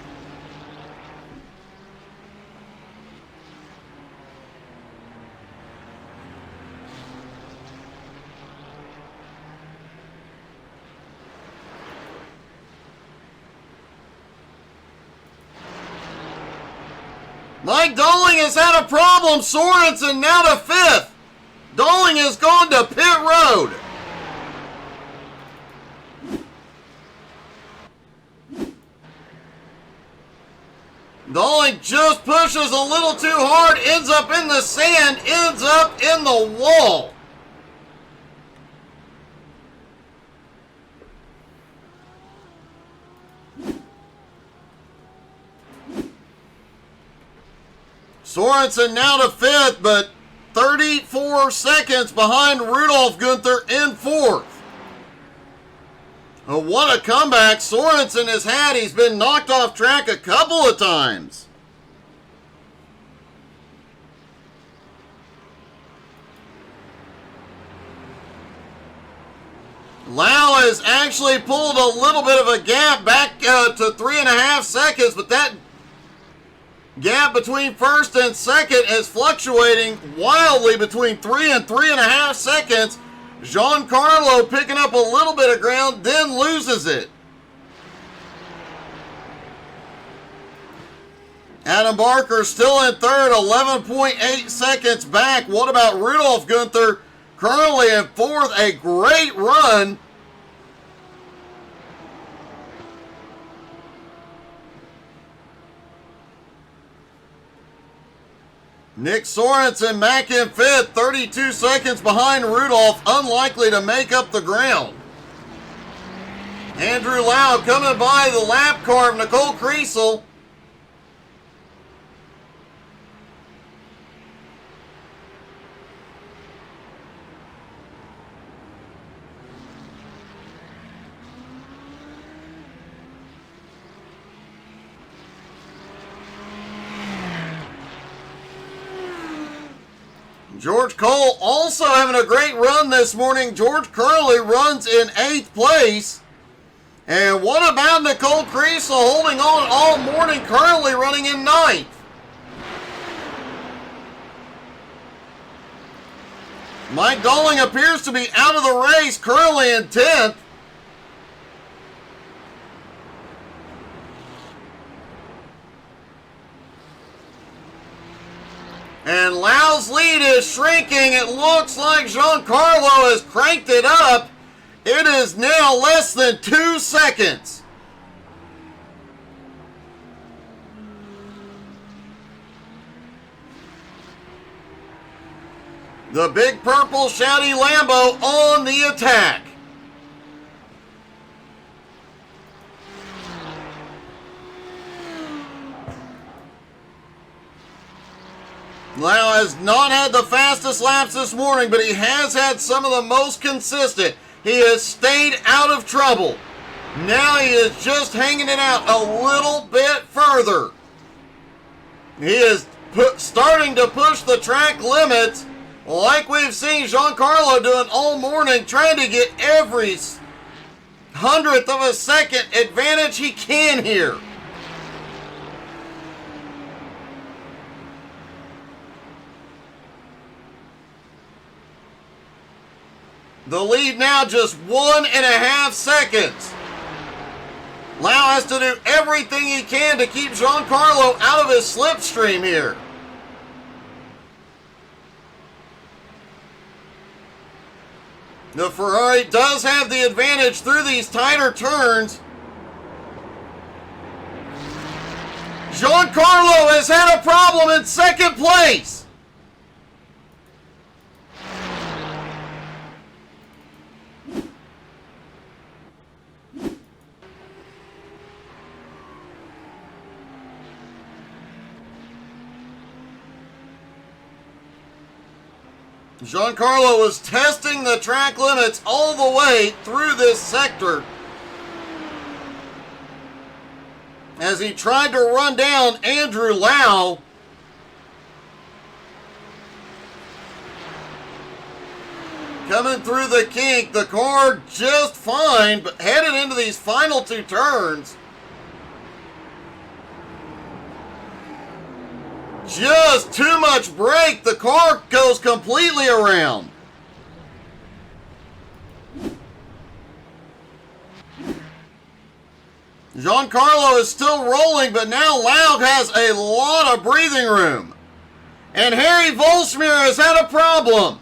Mike Dolling has had a problem. Sorensen now to fifth. Dolling has gone to pit road. Dolling just pushes a little too hard, ends up in the sand, ends up in the wall. Sorensen now to fifth, but 34 seconds behind Rudolph Gunther in fourth. Oh, what a comeback Sorensen has had. He's been knocked off track a couple of times. Lau has actually pulled a little bit of a gap back to 3.5 seconds, but that gap between first and second is fluctuating wildly between 3 and 3.5 seconds. Giancarlo picking up a little bit of ground, then loses it. Adam Barker still in third, 11.8 seconds back. What about Rudolph Gunther? Currently in fourth, a great run. Nick Sorensen back in fifth, 32 seconds behind Rudolph, unlikely to make up the ground. Andrew Lau coming by the lap car of Nicole Kriesel. George Cole also having a great run this morning. George Curley runs in 8th place. And what about Nicole Kriesel holding on all morning? Curley running in 9th. Mike Dolling appears to be out of the race. Curley in 10th. And Lau's lead is shrinking. It looks like Giancarlo has cranked it up. It is now less than 2 seconds. The big purple shouty Lambo on the attack. Lau has not had the fastest laps this morning, but he has had some of the most consistent. He has stayed out of trouble. Now he is just hanging it out a little bit further. He is starting to push the track limits like we've seen Giancarlo doing all morning, trying to get every 100th of a second advantage he can here. The lead now just 1.5 seconds. Lau has to do everything he can to keep Giancarlo out of his slipstream here. The Ferrari does have the advantage through these tighter turns. Giancarlo has had a problem in 2nd place. Giancarlo was testing the track limits all the way through this sector as he tried to run down Andrew Lau. Coming through the kink, the car just fine, but headed into these final 2 turns. Just too much brake. The car goes completely around. Giancarlo is still rolling, but now Lau has a lot of breathing room. And Harry Volsmir has had a problem.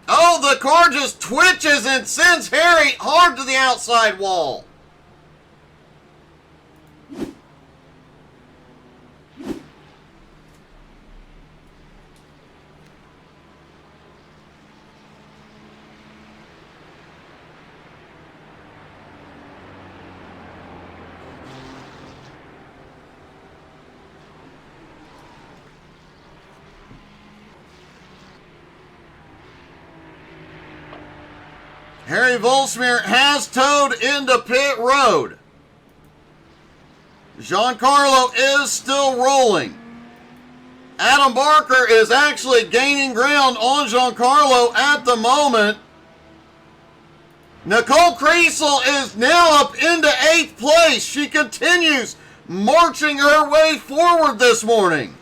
Oh, the car just twitches and sends Harry hard to the outside wall. Harry Volsmir has towed into pit road. Giancarlo is still rolling. Adam Barker is actually gaining ground on Giancarlo at the moment. Nicole Kriesel is now up into 8th place. She continues marching her way forward this morning.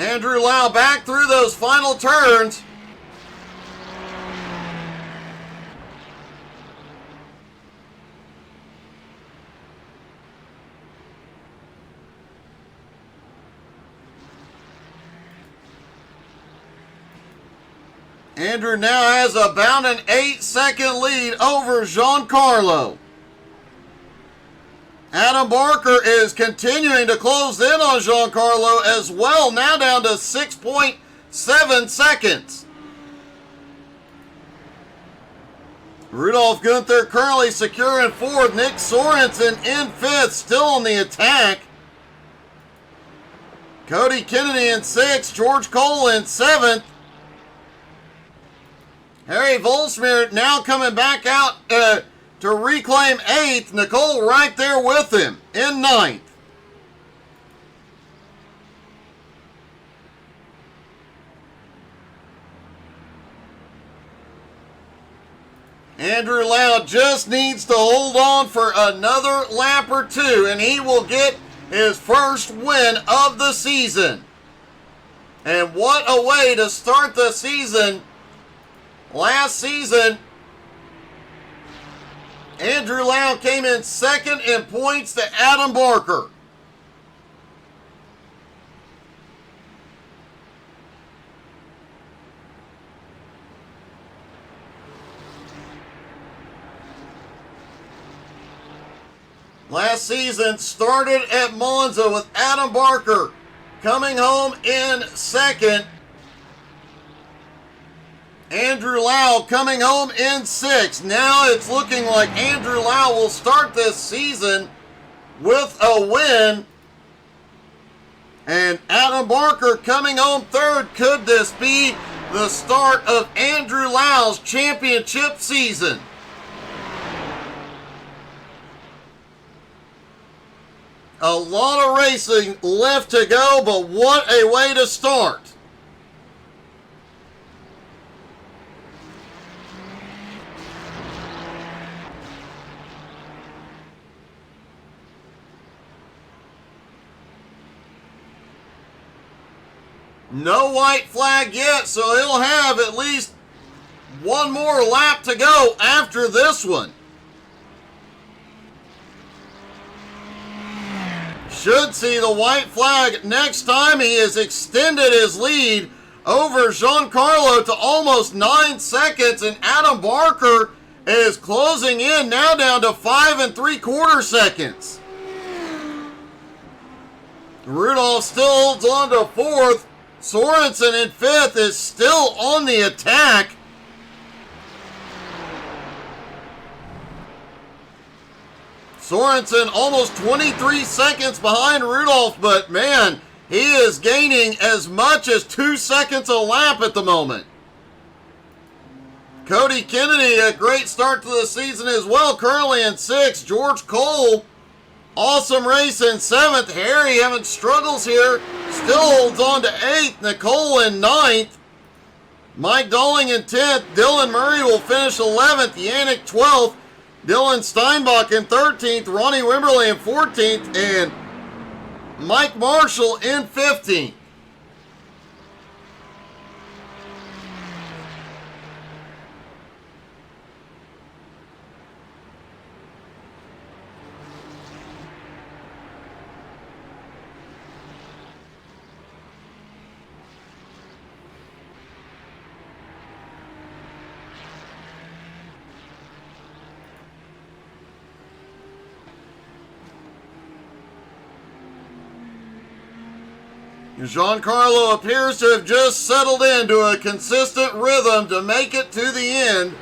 Andrew Lau back through those final turns. Andrew now has about an 8-second lead over Giancarlo. Adam Barker is continuing to close in on Giancarlo as well, now down to 6.7 seconds. Rudolph Gunther currently secure in fourth. Nick Sorensen in fifth, still on the attack. Cody Kennedy in sixth. George Cole in seventh. Harry Volsmir now coming back out to reclaim eighth. Nicole right there with him in ninth. Andrew Lau just needs to hold on for another lap or two, and he will get his first win of the season. And what a way to start the season. Last season, Andrew Lau came in second in points to Adam Barker. Last season started at Monza with Adam Barker coming home in second. Andrew Lau coming home in sixth. Now it's looking like Andrew Lau will start this season with a win. And Adam Barker coming home third. Could this be the start of Andrew Lau's championship season? A lot of racing left to go, but what a way to start. No white flag yet, so he'll have at least one more lap to go after this one. Should see the white flag next time. He has extended his lead over Giancarlo to almost 9 seconds, and Adam Barker is closing in now down to 5 3/4 seconds. Rudolph still holds on to fourth. Sorensen in fifth is still on the attack. Sorensen almost 23 seconds behind Rudolph, but man, he is gaining as much as 2 seconds a lap at the moment. Cody Kennedy, a great start to the season as well, currently in sixth. George Cole, awesome race in seventh. Harry having struggles here, still holds on to eighth. Nicole in ninth. Mike Dolling in 10th. Dylan Murray will finish 11th. Yannick 12th. Dylan Steinbach in 13th, Ronnie Wimberly in 14th, and Mike Marshall in 15th. Giancarlo appears to have just settled into a consistent rhythm to make it to the end.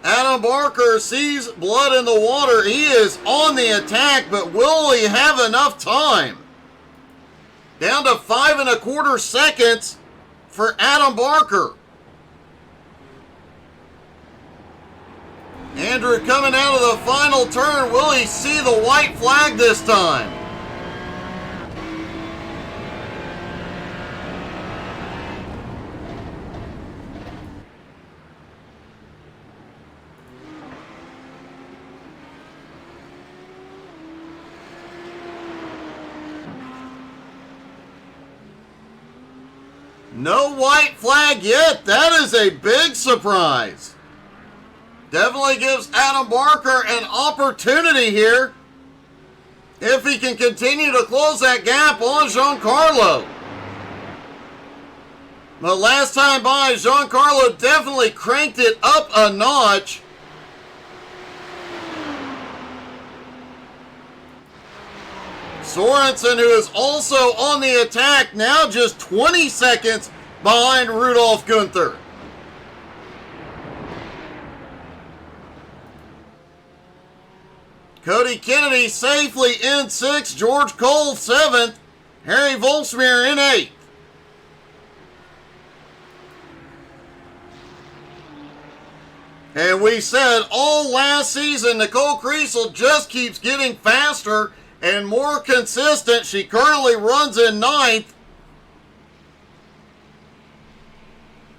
Adam Barker sees blood in the water. He is on the attack, but will he have enough time? Down to 5 1/4 seconds for Adam Barker. Andrew coming out of the final turn. Will he see the white flag this time? No white flag yet. That is a big surprise. Definitely gives Adam Barker an opportunity here if he can continue to close that gap on Giancarlo. But last time by, Giancarlo definitely cranked it up a notch. Sorensen, who is also on the attack, now just 20 seconds behind Rudolf Gunther. Cody Kennedy safely in 6th, George Cole 7th, Harry Volsmir in 8th. And we said all last season, Nicole Kriesel just keeps getting faster and more consistent. She currently runs in 9th.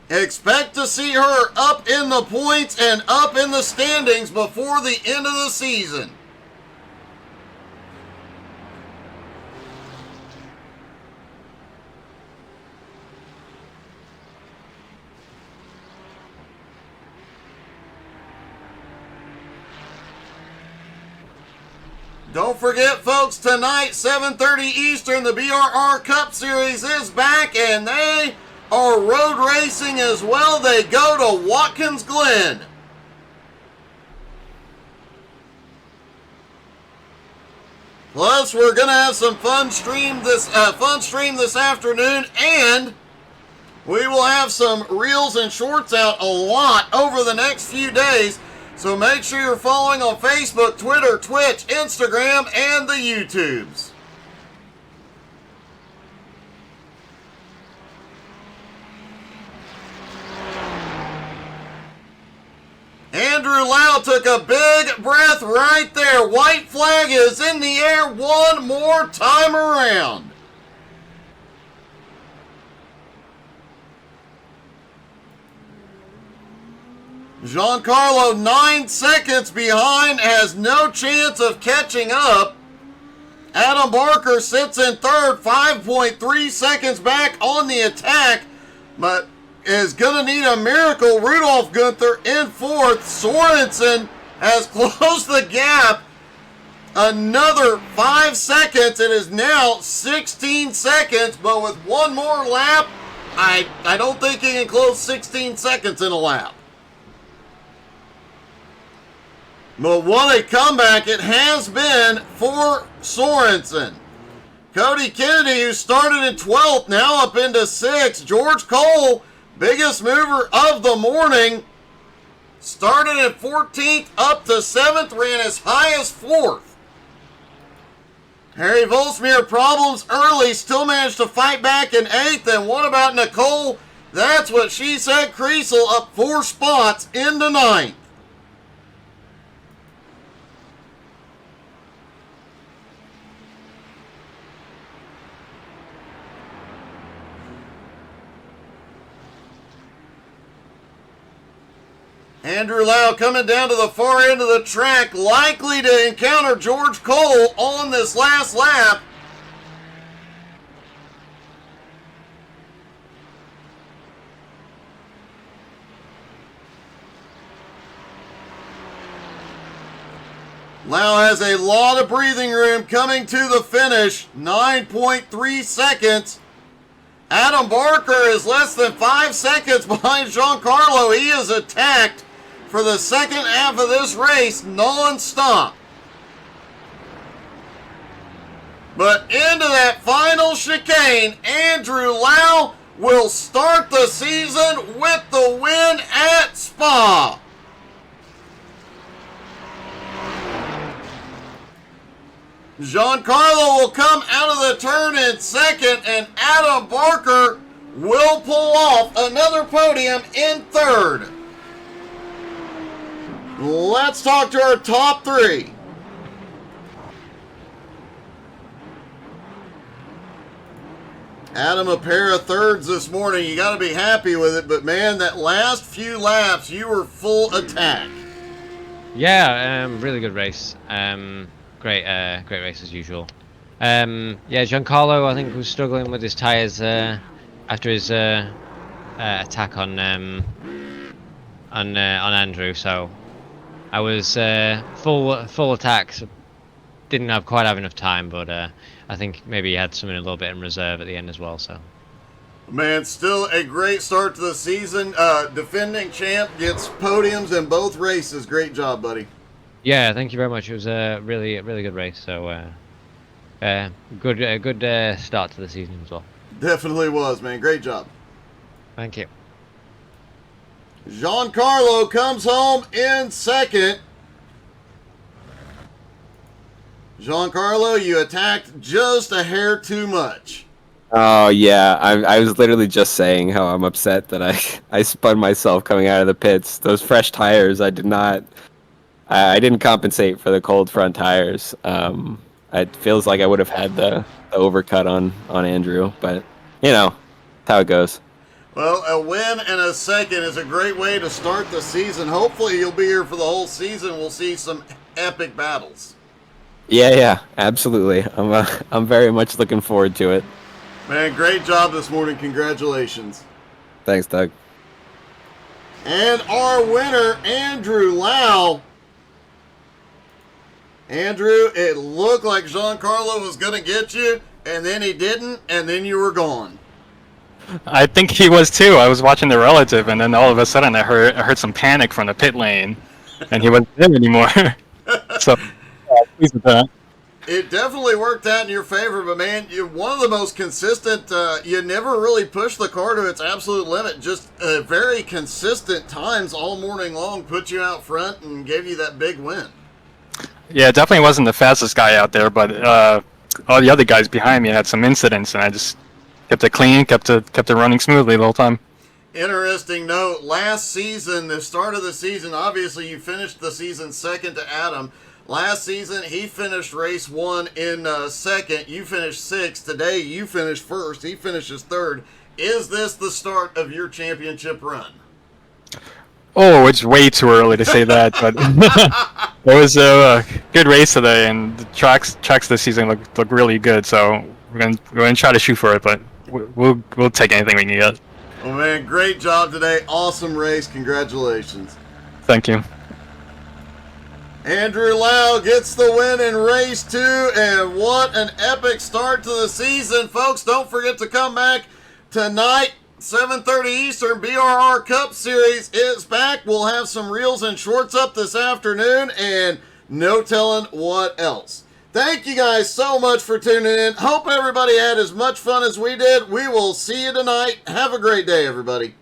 Expect to see her up in the points and up in the standings before the end of the season. Don't forget, folks, tonight, 7:30 Eastern, the BRR Cup Series is back, and they are road racing as well. They go to Watkins Glen. Plus, we're going to have some fun stream this afternoon, and we will have some reels and shorts out a lot over the next few days. So make sure you're following on Facebook, Twitter, Twitch, Instagram, and the YouTubes. Andrew Lau took a big breath right there. White flag is in the air one more time around. Giancarlo 9 seconds behind, has no chance of catching up. Adam Barker sits in 3rd, 5.3 seconds back on the attack, but is going to need a miracle. Rudolf Gunther in 4th. Sorensen has closed the gap another 5 seconds. It is now 16 seconds, but with one more lap, I don't think he can close 16 seconds in a lap. But what a comeback it has been for Sorensen. Cody Kennedy, who started in 12th, now up into 6th. George Cole, biggest mover of the morning, started at 14th, up to 7th, ran as high as 4th. Harry Volsmir, problems early, still managed to fight back in 8th. And what about Nicole? That's what she said. Kriesel up 4 spots into 9th. Andrew Lau coming down to the far end of the track, likely to encounter George Cole on this last lap. Lau has a lot of breathing room coming to the finish, 9.3 seconds. Adam Barker is less than 5 seconds behind Giancarlo. He is attacked for the second half of this race non-stop. But into that final chicane, Andrew Lau will start the season with the win at Spa. Giancarlo will come out of the turn in 2nd, and Adam Barker will pull off another podium in 3rd. Let's talk to our top 3. Adam, a pair of 3rds this morning. You got to be happy with it, but man, that last few laps, you were full attack. Yeah, really good race. Great race as usual. Yeah, Giancarlo, I think, was struggling with his tyres after his attack on Andrew. So I was full attack. So didn't quite have enough time, but I think maybe he had something a little bit in reserve at the end as well. So. Man, still a great start to the season. Defending champ gets podiums in both races. Great job, buddy. Yeah, thank you very much. It was a really good race. So good start to the season as well. Definitely was, man. Great job. Thank you. Giancarlo comes home in second. Giancarlo, you attacked just a hair too much. Oh yeah, I was literally just saying how I'm upset that I spun myself coming out of the pits. Those fresh tires, I didn't compensate for the cold front tires. It feels like I would have had the overcut on Andrew, but you know, that's how it goes. Well, a win and a second is a great way to start the season. Hopefully you'll be here for the whole season. We'll see some epic battles. Yeah, absolutely. I'm very much looking forward to it. Man, great job this morning. Congratulations. Thanks, Doug. And our winner, Andrew Lau. Andrew, it looked like Giancarlo was going to get you, and then he didn't, and then you were gone. I think he was too. I was watching the relative, and then all of a sudden I heard some panic from the pit lane, and he wasn't there anymore. So, pleased with that. It definitely worked out in your favor, but man, you're one of the most consistent. You never really pushed the car to its absolute limit. Just very consistent times all morning long put you out front and gave you that big win. Yeah, definitely wasn't the fastest guy out there, but all the other guys behind me had some incidents, and I just kept it clean, kept it running smoothly the whole time. Interesting note, last season, the start of the season, obviously you finished the season second to Adam. Last season, he finished race one in second. You finished sixth. Today, you finished first. He finishes third. Is this the start of your championship run? Oh, it's way too early to say that, but it was a good race today, and the tracks this season look really good. So we're gonna try to shoot for it, but we'll take anything we can get. Oh man, great job today. Awesome race. Congratulations. Thank you. Andrew Lau gets the win in race 2, and what an epic start to the season. Folks, don't forget to come back tonight, 7:30 Eastern. BRR Cup Series is back. We'll have some reels and shorts up this afternoon, and no telling what else. Thank you guys so much for tuning in. Hope everybody had as much fun as we did. We will see you tonight. Have a great day, everybody.